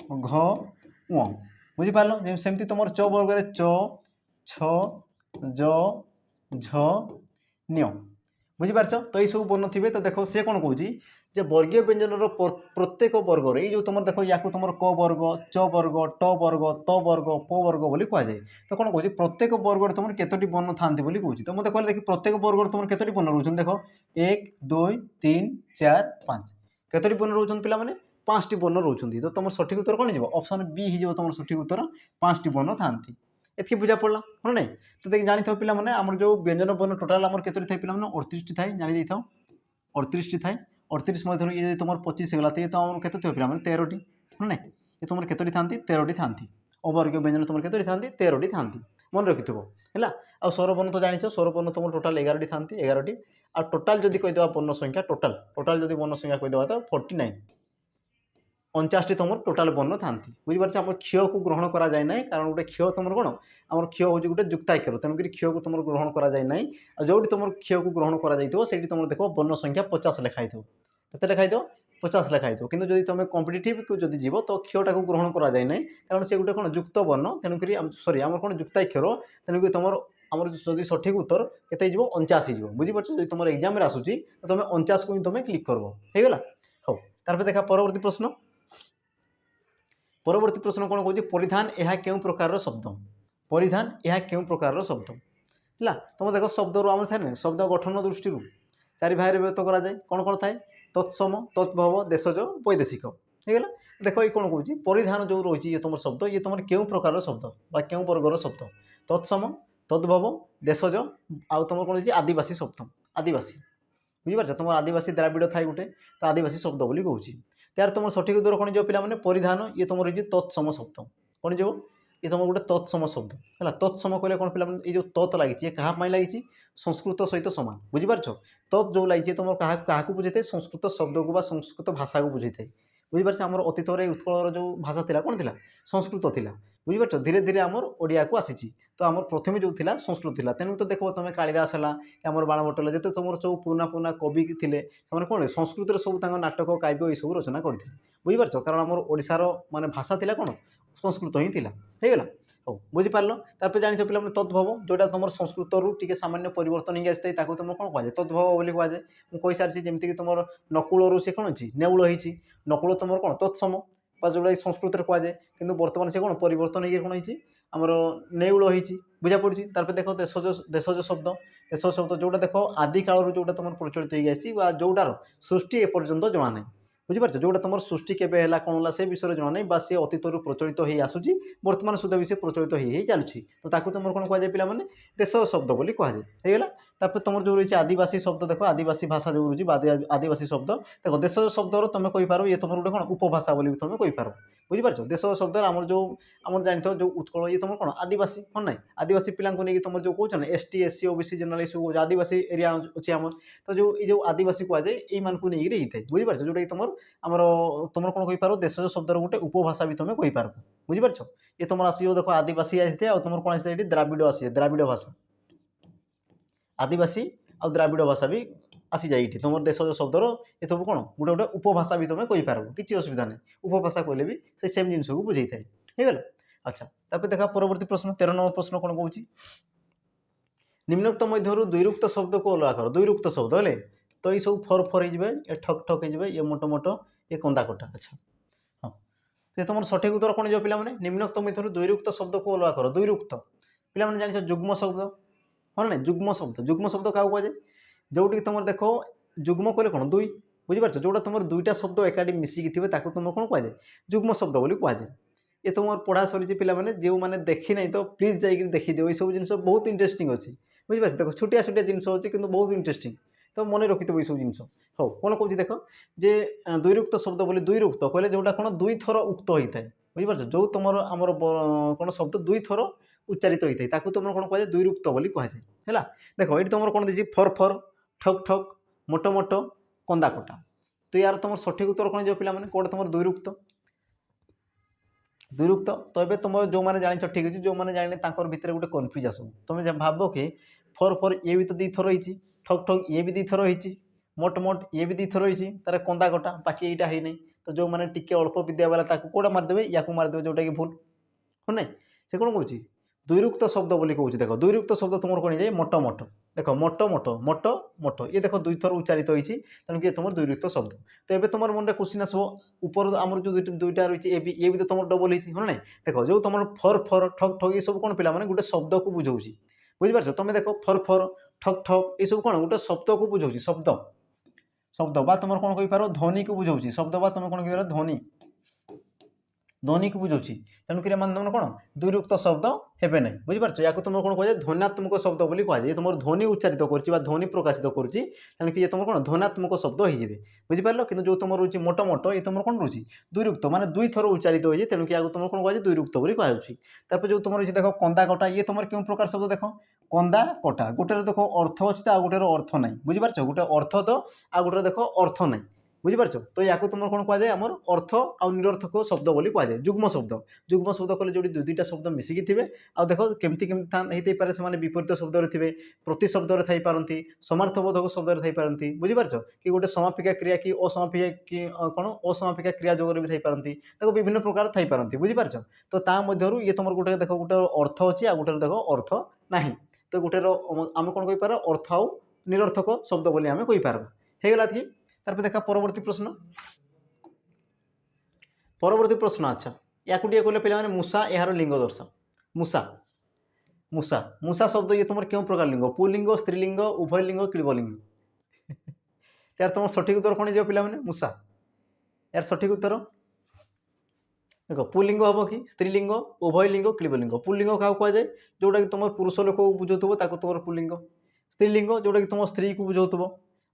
Speaker 1: घ उ बुझीपार सेमती तुम च वर्ग में च छ ज झ न्य बुझीपार तो ये सब वर्ण थे तो देख सी कौन कौन जे वर्गीय व्यंजन प्रत्येक वर्ग में जो तुम देख या तुम क वर्ग च वर्ग ट वर्ग त वर्ग प वर्ग बोली कहुए तो कौन कौन प्रत्येक वर्ग में तुम केतोटी वर्ण था कहूँ तो मतलब कहले देख प्रत्येक वर्ग में तुम केतोटी वर्ण रोच देख 1 2 3 4 5 केतोटी वर्ण रोच पिला माने 5टी वर्ण रोच तो तुम सठिक उत्तर कौन हो ऑप्शन बी हो तुम सठिक उत्तर 5टी वर्ण था एति बुझा पड़ा हाँ ना तो देख जानी था पिला माने आमर जो व्यंजन वर्ण टोटाल आमर केतोटी थाए पिला माने 38 टी थाए जानी देथाओ 38 टी थाए 38 मध्य ये तुम 25 होगा तो ये तो आम केते थे पिला माने 13 टी हाँ ना ये तुम केतोटी था 13 टी था अवर्गीय व्यंजन तुम केतोटी था 13 टी था मन रखिथ है आ स्वरवर्ण तो जानी स्वरवर्ण तुम टोटाल 11 टी था 11 टी आ टोटाल जब कहीदेवा वर्ण संख्या टोटाल टोटाल जब वर्ण संख्या कहीदेवा तो 49 49 तुम टोटाल वर्ण था बुझीपार आम क्षय को ग्रहण करा जाए ना कारण गोटे क्षय तुम कौन आम क्षय हूँ गोटे जुक्ताक्षर तेणुक क्षय को तुम ग्रहण करा जाए ना जो तुम क्षय को ग्रहण कर तुम देख वर्ण संख्या 50 लिखाई थो के लिखाई दो 50 लिखाई थो कि जब तुम कॉम्पिटिटिव को जब जीव तो क्षयटा को ग्रहण करा जाए ना कारण से गोटे कौन जुक्त वर्ण तेणुक सॉरी आम कौन जुक्ताक्षर तेणुक तुम आम जब सठिक उत्तर के 49 हो बुझीपार जो तुम एग्जाम में आसूँ तो तुम 49 को ही तुम क्लिक करगला हाँ तार देखा परवर्ती प्रश्न परवर्ती प्रश्न कौन कौन परिधान यह क्यों प्रकार शब्द परिधान यह क्यों प्रकार शब्द है तुम देख शब्द आम था ना शब्द गठन दृष्टि 4 भाग में व्यक्त करा जाए कौन कौन थाए तत्सम तत्भव देशज वैदेशिक होगा देख ये कौन कौन परिधान जो रही तुम शब्द ये तुम क्यों प्रकार शब्द बा क्यों वर्गर शब्द तत्सम तद्भव देशज आउ तुम कौन आदिवासी शब्द आदिवासी बुझीपार तुम आदिवासी द्राविड़ थाए गोटे तो आदिवासी शब्द बोली कहूँ त्यार तुम सठिक उत्तर कौन जो पिला परिधान ये तुम रही तत्सम शब्द कौन जो ये तुम गोटे तत्सम शब्द है तत्सम कहले कौन पिला ये जो तत् लगी क्या लगी संस्कृत सहित सामान बुझीपार तत् जो लगी तुम क्या बुझे संस्कृत शब्द को संस्कृत भाषा को बुझे বুঝিপারছ আমার অতীতর উৎকলর যে ভাষা লা কোণ লা সংস্কৃত লা বুঝিপারছ ধীরে ধীরে আমার ওড়িয়াকু আসিছি তো আমার প্রথমে যে লা সংস্কৃত লা তেণু তো দেখো তুমি কালিদাস হল আমার বাণভট্ট যেতে তোমার সব পুরোনা পুরোনা কবি লে ସେମାନେ କ'ଣ ସଂସ୍କୃତରେ ସବୁ ତାଙ୍କ ନାଟକ କାବ୍ୟ ଏଇସବୁ ରଚନା କରିଥିଲେ ବୁଝିପାରୁଛ କାରଣ ଆମର ଓଡ଼ିଶାର ମାନେ ଭାଷା ଥିଲା କ'ଣ ସଂସ୍କୃତ ହିଁ ଥିଲା ହେଇଗଲା ହଉ ବୁଝିପାରିଲ ତାପରେ ଜାଣିଛ ପିଲାମାନେ ତଦ୍ଭବ ଯେଉଁଟା ତୁମର ସଂସ୍କୃତରୁ ଟିକେ ସାମାନ୍ୟ ପରିବର୍ତ୍ତନ ହେଇକି ଆସିଥାଏ ତାକୁ ତୁମର କ'ଣ କୁହାଯାଏ ତଦ୍ଭବ ବୋଲି କୁହାଯାଏ ମୁଁ କହିସାରିଛି ଯେମିତିକି ତୁମର ନକୁଳରୁ ସେ କ'ଣ ଅଛି ନେଉଳ ହେଇଛି ନକୁଳ ତୁମର କ'ଣ ତତ୍ସମ ବା ଯେଉଁଟାକି ସଂସ୍କୃତରେ କୁହାଯାଏ କିନ୍ତୁ ବର୍ତ୍ତମାନ ସେ କ'ଣ ପରିବର୍ତ୍ତନ ହେଇକି କ'ଣ ହେଇଛି ଆମର ନେଉଳ ହେଇଛି ବୁଝା ପଡ଼ୁଛି ତାପରେ ଦେଖ ଦେଶଜ ଶବ୍ଦ ଦେଶଜ ଶବ୍ଦ ଯେଉଁଟା ଦେଖ ଆଦି କାଳରୁ ଯେଉଁଟା ତୁମର ପ୍ରଚଳିତ ହେଇକି ଆସିଛି ବା ଯେଉଁଟାର ସୃଷ୍ଟି ଏପର୍ଯ୍ୟନ୍ତ ଜଣା ନାହିଁ ବୁଝିପାରୁଛ ଯେଉଁଟା ତୁମର ସୃଷ୍ଟି କେବେ ହେଲା କ'ଣ ହେଲା ସେ ବିଷୟରେ ଜଣା ନାହିଁ ବା ସେ ଅତୀତରୁ ପ୍ରଚଳିତ ହେଇ ଆସୁଛି ବର୍ତ୍ତମାନ ସୁଦ୍ଧା ବି ସେ ପ୍ରଚଳିତ ହେଇ ଚାଲୁଛି ତ ତାକୁ ତୁମର କ'ଣ କୁହାଯାଏ ପିଲାମାନେ ଦେଶଜ ଶବ୍ଦ ବୋଲି କୁହାଯାଏ ହେଇଗଲା ତାପରେ ତୁମର ଯେଉଁ ରହିଛି ଆଦିବାସୀ ଶବ୍ଦ ଦେଖ ଆଦିବାସୀ ଭାଷା ଯେଉଁ ରହୁଛି ବା ଆଦିବାସୀ ଶବ୍ଦ ଦେଖ ଦେଶଜ ଶବ୍ଦର ତୁମେ କହିପାର ଇଏ ତୁମର ଗୋଟେ କ'ଣ ଉପଭାଷା ବୋଲି ତୁମେ କହିପାର ବୁଝିପାରୁଛ ଦେଶଜ ଶବ୍ଦର ଆମର ଯେଉଁ ଆମର ଜାଣିଥିବ ଯେଉଁ ଉତ୍କଳ ଇଏ ତୁମର କ'ଣ ଆଦିବାସୀ ହଁ ନାହିଁ ଆଦିବାସୀ ପିଲାଙ୍କୁ ନେଇକି ତୁମର ଯେଉଁ କହୁଛ ନା ST SC OBC ଜେନେରାଲ ଏସବୁ ଆଦିବାସୀ ଏରିଆ ଅଛି ଆମର ତ ଯେଉଁ ଏଇ ଯେଉଁ ଆଦିବାସୀ କୁହାଯାଏ ଏଇମାନଙ୍କୁ ନେଇକିରି ହେଇଥାଏ ବୁଝିପାରୁଛ ଯେଉଁଟାକି ତୁମର ଆମର ତୁମର କ'ଣ କହିପାର ଦେଶଜ ଶବ୍ଦର ଗୋଟେ ଉପଭାଷା ବି ତୁମେ କହିପାର ବୁଝିପାରୁଛ ଏ ତୁମର ଆସିବ ଦେଖ ଆଦିବାସୀ ଆସିଥାଏ ଆଉ ତୁମର କ'ଣ ଆସିଥାଏ ଏଠି ଦ୍ରାବିଡ଼ ଆସିଥାଏ ଦ୍ରାବିଡ଼ ଭାଷା ଆଦିବାସୀ ଆଉ ଦ୍ରାବିଡ଼ ଭାଷା ବି ଆସିଯାଏ ଏଠି ତୁମର ଦେଶଜ ଶବ୍ଦର ଏସବୁ କ'ଣ ଗୋଟେ ଗୋଟେ ଉପଭାଷା ବି ତୁମେ କହିପାରିବ କିଛି ଅସୁବିଧା ନାହିଁ ଉପଭାଷା କହିଲେ ବି ସେ ସେମ୍ ଜିନିଷକୁ ବୁଝେଇଥାଏ ହେଇଗଲା ଆଚ୍ଛା ତାପରେ ଦେଖା ପରବର୍ତ୍ତୀ ପ୍ରଶ୍ନ 13 নম্বর ପ୍ରଶ୍ନ କ'ଣ କହୁଛି ନିମ୍ନୋକ୍ତ ମଧ୍ୟରୁ ଦୁଇରୁକ୍ତ ଶବ୍ଦକୁ ଅଲଗା କର ଦୁଇରୁକ୍ତ ଶବ୍ଦ ହେଲେ ତ ଏଇ ସବୁ ଫର ଫର ହେଇଯିବେ ଏ ଠକ୍ ଠକ୍ ହେଇଯିବେ ଇଏ ମୋଟ ମୋଟ ଏ କନ୍ଦା କଟା ଆଚ୍ଛା ହଁ ତ ତୁମର ସଠିକ ଉତ୍ତର କ'ଣ ଯିବ ପିଲାମାନେ ନିମ୍ନୋକ୍ତ ମଧ୍ୟରୁ ଦୁଇରୁକ୍ତ ଶବ୍ଦକୁ ଅଲଗା କର ଦୁଇରୁକ୍ତ ପିଲାମାନେ ଜାଣିଛ ଯୁଗ୍ମ ଶବ୍ଦ ହଁ ନା ଯୁଗ୍ମ ଶବ୍ଦ କାହାକୁ କୁହାଯାଏ ଯେଉଁଠିକି ତୁମର ଦେଖ ଯୁଗ୍ମ କହିଲେ କ'ଣ ଦୁଇ ବୁଝିପାରୁଛ ଯେଉଁଟା ତୁମର ଦୁଇଟା ଶବ୍ଦ ଏକାଠି ମିଶିକି ଥିବେ ତାକୁ ତୁମର କ'ଣ କୁହାଯାଏ ଯୁଗ୍ମ ଶବ୍ଦ ବୋଲି କୁହାଯାଏ ଏ ତୁମର ପଢ଼ା ସରିଛି ପିଲାମାନେ ଯେଉଁମାନେ ଦେଖି ନାହିଁ ତ ପ୍ଲିଜ୍ ଯାଇକି ଦେଖିଦିଅ ଏଇସବୁ ଜିନିଷ ବହୁତ ଇଣ୍ଟରେଷ୍ଟିଂ ଅଛି ବୁଝିପାରୁଛ ଦେଖ ଛୋଟିଆ ଛୋଟିଆ ଜିନିଷ ଅଛି କିନ୍ତୁ ବହୁତ ଇଣ୍ଟରେଷ୍ଟିଂ ତ ମନେ ରଖିଥିବ ଏଇସବୁ ଜିନିଷ ହଉ କ'ଣ କହୁଛି ଦେଖ ଯେ ଦୁଇରୁକ୍ତ ଶବ୍ଦ ବୋଲି ଦୁଇରୁକ୍ତ କହିଲେ ଯେଉଁଟା କ'ଣ ଦୁଇଥର ଉକ୍ତ ହୋଇଥାଏ ବୁଝିପାରୁଛ ଯେଉଁ ତୁମର ଆମର କ'ଣ ଶବ୍ଦ ଦୁଇଥର ଉଚ୍ଚାରିତ ହୋଇଥାଏ ତାକୁ ତୁମର କ'ଣ କୁହାଯାଏ ଦୁଇରୁକ୍ତ ବୋଲି କୁହାଯାଏ ହେଲା ଦେଖ ଏଇଠି ତୁମର କ'ଣ ଦେଇଛି ଫର ଫର ଠକ୍ ଠକ୍ ମୋଟ ମୋଟ କନ୍ଦା କଟା ତ ୟାର ତୁମର ସଠିକ ଉତ୍ତର କ'ଣ ଯିବ ପିଲାମାନେ କେଉଁଟା ତୁମର ଦୁଇରୁକ୍ତ ତ ଏବେ ତୁମର ଯେଉଁମାନେ ଜାଣିଛ ଠିକ୍ ଅଛି ଯେଉଁମାନେ ଜାଣିନେ ତାଙ୍କର ଭିତରେ ଗୋଟେ କନଫ୍ୟୁଜ୍ ଆସୁ ତୁମେ ଭାବ କି ଫର ଫର ଇଏ ବି ତ ଦୁଇଥର ହେଇଛି ଠକ୍ ଠକ୍ ଇଏ ବି ଦୁଇଥର ହେଇଛି ମୋଟ ମୋଟ ଇଏ ବି ଦୁଇଥର ହେଇଛି ତାର କନ୍ଦା କଟା ବାକି ଏଇଟା ହେଇନାହିଁ ତ ଯେଉଁମାନେ ଟିକେ ଅଳ୍ପ ବିଦ୍ୟା ବାଲା ତାକୁ କେଉଁଟା ମାରିଦେବେ ୟାକୁ ମାରିଦେବେ ଯେଉଁଟାକି ଭୁଲ ହଁ ନାହିଁ ସେ କ'ଣ କହୁଛି ଦୁଇରୁକ୍ତ ଶବ୍ଦ ବୋଲି କହୁଛି ଦେଖ ଦୁଇରୁକ୍ତ ଶବ୍ଦ ତୁମର କ'ଣ ହେଇଯାଏ ମୋଟ ମୋଟ ଦେଖ ମୋଟ ଇଏ ଦେଖ ଦୁଇଥର ଉଚ୍ଚାରିତ ହେଇଛି ତେଣୁକି ଏ ତୁମର ଦୁଇରୁକ୍ତ ଶବ୍ଦ ତ ଏବେ ତୁମର ମନରେ କ୍ୱେଶ୍ଚିନ୍ ଆସିବ ଉପର ଆମର ଯେଉଁ ଦୁଇଟା ରହିଛି ଇଏ ବି ତ ତୁମର ଡବଲ ହେଇଛି ହଁ ନାହିଁ ଦେଖ ଯେଉଁ ତୁମର ଫର ଫର ଠକ୍ ଠକ୍ ଏସବୁ କ'ଣ ପିଲାମାନେ ଗୋଟେ ଶବ୍ଦକୁ ବୁଝାଉଛି ବୁଝିପାରୁଛ ତୁମେ ଦେଖ ଫର ଫର ଠକ୍ ଠକ୍ ଏସବୁ କ'ଣ ଗୋଟେ ଶବ୍ଦକୁ ବୁଝାଉଛି ଶବ୍ଦ ବା ତୁମର କ'ଣ କହିପାର ଧ୍ୱନିକୁ ବୁଝାଉଛି ଶବ୍ଦ ବା ତୁମେ କ'ଣ କହିପାର ଧ୍ୱନିକୁ ବୁଝାଉଛି ତେଣୁକରି ମାନେ ତୁମର କ'ଣ ଦୁଇରୁକ୍ତ ଶବ୍ଦ ହେବେ ନାହିଁ ବୁଝିପାରୁଛ ୟାକୁ ତୁମର କ'ଣ କୁହାଯାଏ ଧ୍ୱନାତ୍ମକ ଶବ୍ଦ ବୋଲି କୁହାଯାଏ ତୁମର ଧ୍ୱନି ଉଚ୍ଚାରିତ କରୁଛି ବା ଧ୍ୱନି ପ୍ରକାଶିତ କରୁଛି ତେଣୁକି ଇଏ ତୁମର କ'ଣ ଧ୍ୱନାତ୍ମକ ଶବ୍ଦ ହେଇଯିବେ ବୁଝିପାରିଲ କିନ୍ତୁ ଯେଉଁ ତୁମର ରହୁଛି ମୋଟ ଇଏ ତୁମର କ'ଣ ରହୁଛି ଦୁଇରୁକ୍ତ ମାନେ ଦୁଇଥର ଉଚ୍ଚାରିତ ହୋଇଛି ତେଣୁକି ୟାକୁ ତୁମର କ'ଣ କୁହାଯାଏ ଦୁଇରୁକ୍ତ ବୋଲି କୁହାଯାଉଛି ତାପରେ ଯେଉଁ ତୁମର ରହିଛି ଦେଖ କନ୍ଦା କଟା ଇଏ ତୁମର କେଉଁ ପ୍ରକାର ଶବ୍ଦ ଦେଖ କନ୍ଦା କଟା ଗୋଟେର ଦେଖ ଅର୍ଥ ଅଛି ତ ଆଉ ଗୋଟେର ଅର୍ଥ ନାହିଁ ବୁଝିପାରୁଛ ଗୋଟେ ଅର୍ଥ ତ ଆଉ ଗୋଟେର ଦେଖ ଅର୍ଥ ନାହିଁ ବୁଝିପାରୁଛ ତ ୟାକୁ ତୁମର କ'ଣ କୁହାଯାଏ ଆମର ଅର୍ଥ ଆଉ ନିରର୍ଥକ ଶବ୍ଦ ବୋଲି କୁହାଯାଏ ଯୁଗ୍ମ ଶବ୍ଦ କହିଲେ ଯେଉଁଠି ଦୁଇଟା ଶବ୍ଦ ମିଶିକି ଥିବେ ଆଉ ଦେଖ କେମିତି ହେଇଥାଇପାରେ ସେମାନେ ବିପରୀତ ଶବ୍ଦରେ ଥିବେ ପ୍ରତି ଶବ୍ଦରେ ଥାଇପାରନ୍ତି ସମାର୍ଥବୋଧକ ଶବ୍ଦରେ ଥାଇପାରନ୍ତି ବୁଝିପାରୁଛ କି ଗୋଟେ ସମାପିକା କ୍ରିୟା କି ଅସମାପିକା କ୍ରିୟା ଯୋଗରେ ବି ଥାଇପାରନ୍ତି ତାକୁ ବିଭିନ୍ନ ପ୍ରକାର ଥାଇପାରନ୍ତି ବୁଝିପାରୁଛ ତ ତା ମଧ୍ୟରୁ ଇଏ ତୁମର ଗୋଟେ ଦେଖ ଗୋଟେ ଅର୍ଥ ଅଛି ଆଉ ଗୋଟେ ଦେଖ ଅର୍ଥ ନାହିଁ ତ ଗୋଟେର ଆମେ କ'ଣ କହିପାରିବା ଅର୍ଥ ଆଉ ନିରର୍ଥକ ଶବ୍ଦ ବୋଲି ଆମେ କହିପାରିବା ହେଇଗଲା କି তারপরে দেখা পরবর্তী প্রশ্ন আচ্ছা ইয়াকু টিকে কলে পিলামানে মূষা এর লিঙ্গ দর্শাও মূষা শব্দ ইয়ে তোমার কেউ প্রকার লিঙ্গ পুলিঙ্গ স্ত্রীলিঙ্গ উভয় লিঙ্গ ক্লীবলিঙ্গ তার তোমার সঠিক উত্তর কোণ যাব পিলামানে মূষা এর সঠিক উত্তর দেখ পুলিঙ্গ হব কি স্ত্রীলিঙ্গ উভয় লিঙ্গ ক্লীবলিঙ্গ পুলিঙ্গ কাহু কুহযায় যেটা কি তোমার পুরুষ লোক বুঝাউথিব তাকে তোমার পুলিঙ্গ স্ত্রীলিঙ্গ যেটা কি তোমার স্ত্রী को বুঝাউথিব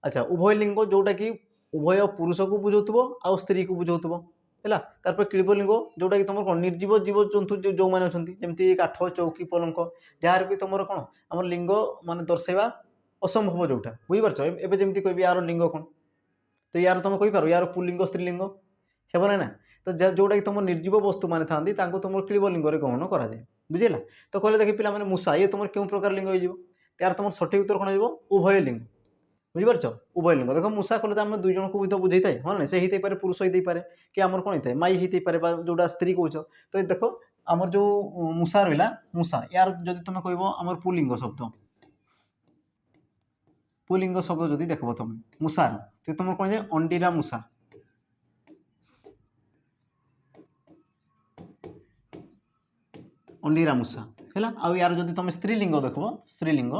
Speaker 1: আচ্ছা উভয় লিঙ্গ যেটা কি উভয় পুরুষ को বুঝাউথিব আর স্ত্রী को বুঝাউথিব है तार क्लीबलिंग जोटा कि तुम कौन निर्जीव जीवजंतु जो मैंने अच्छा जमी काठ चौकी पलंक जार कि तुम कौन आम लिंग मान दर्शाइबा असंभव जोटा बुझीपार एवं जमी कह यार लिंग कौन तो यार तुम कहींपार यार पुलिंग स्त्रीलिंग ହେବ ନା ନା। ତ ଯେଉଁଟାକି ତୁମ ନିର୍ଜୀବ ବସ୍ତୁମାନେ ଥାଆନ୍ତି ତାଙ୍କୁ ତୁମର କ୍ଳୀବ ଲିଙ୍ଗରେ ଗଣନ କରାଯାଏ। ବୁଝିଲା। ତ କହିଲେ ଦେଖି ପିଲାମାନେ ମୂଷା ଇଏ ତୁମର କେଉଁ ପ୍ରକାର ଲିଙ୍ଗ ହେଇଯିବ? ଏହାର ତୁମର ସଠିକ୍ ଉତ୍ତର କ'ଣ ହେଇଯିବ? ଉଭୟ ଲିଙ୍ଗ। ବୁଝିପାରୁଛ? ଉଭୟ ଲିଙ୍ଗ। ଦେଖ ମୂଷା କହିଲେ ତ ଆମେ ଦୁଇ ଜଣଙ୍କୁ ବି ତ ବୁଝେଇଥାଏ, ହଁ ନା? ସେ ହେଇଥାଇପାରେ ପୁରୁଷ ହେଇଥାଇପାରେ, କି ଆମର କ'ଣ ହେଇଥାଏ ମାଇ ହେଇଥାଇପାରେ, ବା ଯେଉଁଟା ସ୍ତ୍ରୀ କହୁଛ। ତ ଦେଖ ଆମର ଯେଉଁ ମୂଷା ରହିଲା, ମୂଷା ୟାର ଯଦି ତୁମେ କହିବ ଆମର ପୁଲିଙ୍ଗ ଶବ୍ଦ, ପୁଲିଙ୍ଗ ଶବ୍ଦ ଯଦି ଦେଖିବ ତୁମେ ମୂଷାର, ତ ତୁମର କ'ଣ ଯେ ଅଣ୍ଡିରା ମୂଷା, ଅଣ୍ଡିରା ମୂଷା ହେଲା। ଆଉ ୟାର ଯଦି ତୁମେ ସ୍ତ୍ରୀଲିଙ୍ଗ ଦେଖିବ, ସ୍ତ୍ରୀଲିଙ୍ଗ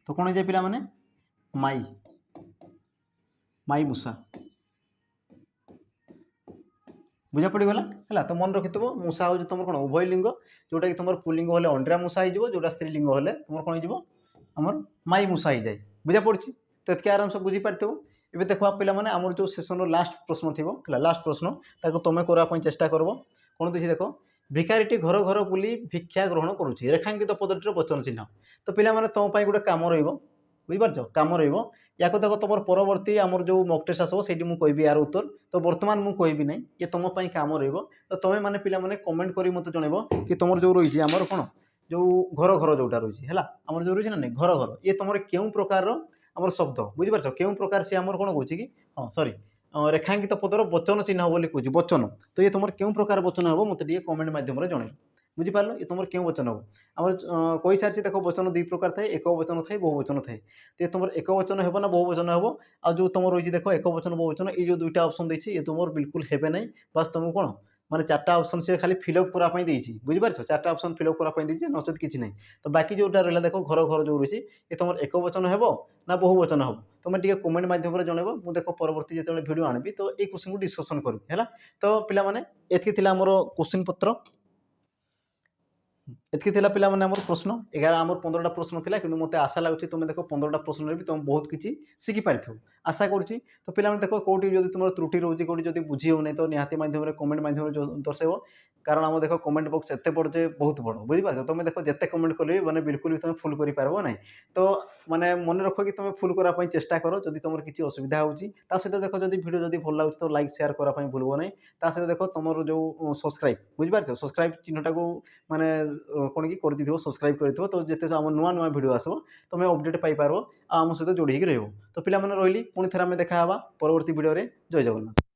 Speaker 1: ତ କ'ଣ ହେଇଯାଏ ପିଲାମାନେ? ମାଇ, ମାଇ ମୂଷା। ବୁଝା ପଡ଼ିଗଲା ହେଲା। ତ ମନେ ରଖିଥିବ ମୂଷା ହେଉଛି ତୁମର କ'ଣ ଉଭୟ ଲିଙ୍ଗ, ଯେଉଁଟାକି ତୁମର ପୁଲିଙ୍ଗ ହେଲେ ଅଣ୍ଡିରା ମୂଷା ହେଇଯିବ, ଯେଉଁଟା ସ୍ତ୍ରୀଲିଙ୍ଗ ହେଲେ ତୁମର କ'ଣ ହେଇଯିବ ଆମର ମାଇ ମୂଷା ହେଇଯାଏ। ବୁଝା ପଡ଼ୁଛି? ତ ଏତିକି ଆରାମସେ ବୁଝିପାରିଥିବ। ଏବେ ଦେଖ ପିଲାମାନେ ଆମର ଯେଉଁ ସେସନର ଲାଷ୍ଟ ପ୍ରଶ୍ନ ଥିବ ହେଲା, ଲାଷ୍ଟ ପ୍ରଶ୍ନ ତାକୁ ତୁମେ କରିବା ପାଇଁ ଚେଷ୍ଟା କରିବ। କ'ଣ ଦେଇଛି ଦେଖ, ଭିକାରୀଟି ଘର ଘର ବୁଲି ଭିକ୍ଷା ଗ୍ରହଣ କରୁଛି, ରେଖାଙ୍କିତ ପଦଟିର ବଚନ ଚିହ୍ନ। ତ ପିଲାମାନେ ତୁମ ପାଇଁ ଗୋଟେ କାମ ରହିବ, ବୁଝିପାରୁଛ? କାମ ରହିବ। ୟାକୁ ଦେଖ ତୁମର ପରବର୍ତ୍ତୀ ଆମର ଯେଉଁ ମକ୍ ଟେଷ୍ଟ ଆସିବ ସେଇଠି ମୁଁ କହିବି ୟାର ଉତ୍ତର। ତ ବର୍ତ୍ତମାନ ମୁଁ କହିବି ନାହିଁ, ଇଏ ତୁମ ପାଇଁ କାମ ରହିବ। ତ ତୁମେ ମାନେ ପିଲାମାନେ କମେଣ୍ଟ କରି ମୋତେ ଜଣାଇବ କି ତୁମର ଯେଉଁ ରହିଛି ଆମର କ'ଣ ଯେଉଁ ଘର ଘର ଯେଉଁଟା ରହିଛି ହେଲା, ଆମର ଯେଉଁ ରହିଛି ନା ନାହିଁ ଘର ଘର, ଇଏ ତୁମର କେଉଁ ପ୍ରକାରର ଆମର ଶବ୍ଦ, ବୁଝିପାରୁଛ? କେଉଁ ପ୍ରକାର ସିଏ ଆମର କ'ଣ କହୁଛି କି, ହଁ ସରି, ରେଖାଙ୍କିତ ପଦର ବଚନ ଚିହ୍ନ ବୋଲି କହୁଛି, ବଚନ। ତ ଇଏ ତୁମର କେଉଁ ପ୍ରକାର ବଚନ ହେବ ମୋତେ ଟିକେ କମେଣ୍ଟ ମାଧ୍ୟମରେ ଜଣାଇବ। ବୁଝିପାରିଲ? ଏ ତୁମର କେଉଁ ବଚନ ହେବ? ଆମର କହିସାରିଛି ଦେଖ ବଚନ ଦୁଇ ପ୍ରକାର ଥାଏ, ଏକ ବଚନ ଥାଏ, ବହୁ ବଚନ ଥାଏ। ତ ତୁମର ଏକ ବଚନ ହେବ ନା ବହୁ ବଚନ ହେବ? ଆଉ ଯେଉଁ ତୁମର ରହିଛି ଦେଖ ଏକ ବଚନ ବହୁ ବଚନ, ଏଇ ଯେଉଁ ଦୁଇଟା ଅପସନ୍ ଦେଇଛି ଏ ତୁମର ବିଲକୁଲ ହେବେ ନାହିଁ। ବାସ୍ ତୁମକୁ କ'ଣ ମାନେ ଚାରିଟା ଅପସନ୍ ସେ ଖାଲି ଫିଲ୍ଅପ୍ କରିବା ପାଇଁ ଦେଇଛି, ବୁଝିପାରୁଛ? ଚାରିଟା ଅପସନ୍ ଫିଲ୍ଅପ୍ କରିବା ପାଇଁ ଦେଇଛି, ନଚେତ କିଛି ନାହିଁ। ତ ବାକି ଯେଉଁଟା ରହିଲା ଦେଖ ଘର ଘର ଯେଉଁ ରହିଛି, ଏ ତୁମର ଏକ ବଚନ ହେବ ନା ବହୁ ବଚନ ହେବ? ତୁମେ ଟିକେ କମେଣ୍ଟ ମାଧ୍ୟମରେ ଜଣାଇବ। ମୁଁ ଦେଖ ପରବର୍ତ୍ତୀ ଯେତେବେଳେ ଭିଡ଼ିଓ ଆଣିବି ତ ଏଇ କ୍ୱେଶ୍ଚିନ୍କୁ ଡିସ୍କସନ୍ କରିବି ହେଲା। ତ ପିଲାମାନେ ଏତିକି ଥିଲା ଆମର କ୍ୱେଶ୍ଚିନ୍ ପତ୍ର, ଏତିକି ଥିଲା ପିଲାମାନେ ଆମର ପ୍ରଶ୍ନ। ଆମର 15ଟା ପ୍ରଶ୍ନ ଥିଲା, କିନ୍ତୁ ମୋତେ ଆଶା ଲାଗୁଛି ତୁମେ ଦେଖ 15ଟା ପ୍ରଶ୍ନରେ ବି ତୁମେ ବହୁତ କିଛି ଶିଖିପାରିଥିବ ଆଶା କରୁଛି। ତ ପିଲାମାନେ ଦେଖ କେଉଁଠି ଯଦି ତୁମର ତ୍ରୁଟି ରହୁଛି, କେଉଁଠି ଯଦି ବୁଝି ହେଉନାହିଁ, ତ ନିହାତି ମାଧ୍ୟମରେ କମେଣ୍ଟ ମାଧ୍ୟମରେ ଦର୍ଶାଇବ। କାରଣ ଆମ ଦେଖ କମେଣ୍ଟ ବକ୍ସ ଏତେ ବଡ଼ ଯେ ବହୁତ ବଡ଼, ବୁଝିପାରୁଛ? ତୁମେ ଦେଖ ଯେତେ କମେଣ୍ଟ କଲେ ବି ମାନେ ବିଲକୁଲ ବି ତୁମେ ଫୁଲ୍ କରିପାରିବ ନାହିଁ। ତ ମାନେ ମନେ ରଖ କି ତୁମେ ଫୁଲ୍ କରିବା ପାଇଁ ଚେଷ୍ଟା କର। ଯଦି ତୁମର କିଛି ଅସୁବିଧା ହେଉଛି, ତା ସହିତ ଦେଖ ଯଦି ଭିଡ଼ିଓ ଯଦି ଭଲ ଲାଗୁଛି ତ ଲାଇକ୍ ସେୟାର କରିବା ପାଇଁ ଭୁଲିବ ନାହିଁ। ତା ସହିତ ଦେଖ ତୁମର ଯେଉଁ ସବସ୍କ୍ରାଇବ୍, ବୁଝିପାରୁଛ? ସବସ୍କ୍ରାଇବ୍ ଚିହ୍ନଟାକୁ ମାନେ କ'ଣ କି କରିଦେଇଥିବ, ସବସ୍କ୍ରାଇବ୍ କରିଥିବ। ତ ଯେତେ ଆମ ନୂଆ ନୂଆ ଭିଡ଼ିଓ ଆସିବ ତୁମେ ଅପଡ଼େଟ୍ ପାଇପାରିବ ଆଉ ଆମ ସହିତ ଯୋଡ଼ି ହେଇକି ରହିବ। ତ ପିଲାମାନେ ରହିଲି, ପୁଣି ଥରେ ଆମେ ଦେଖା ହେବା ପରବର୍ତ୍ତୀ ଭିଡ଼ିଓରେ। ଜୟ ଜଗନ୍ନାଥ।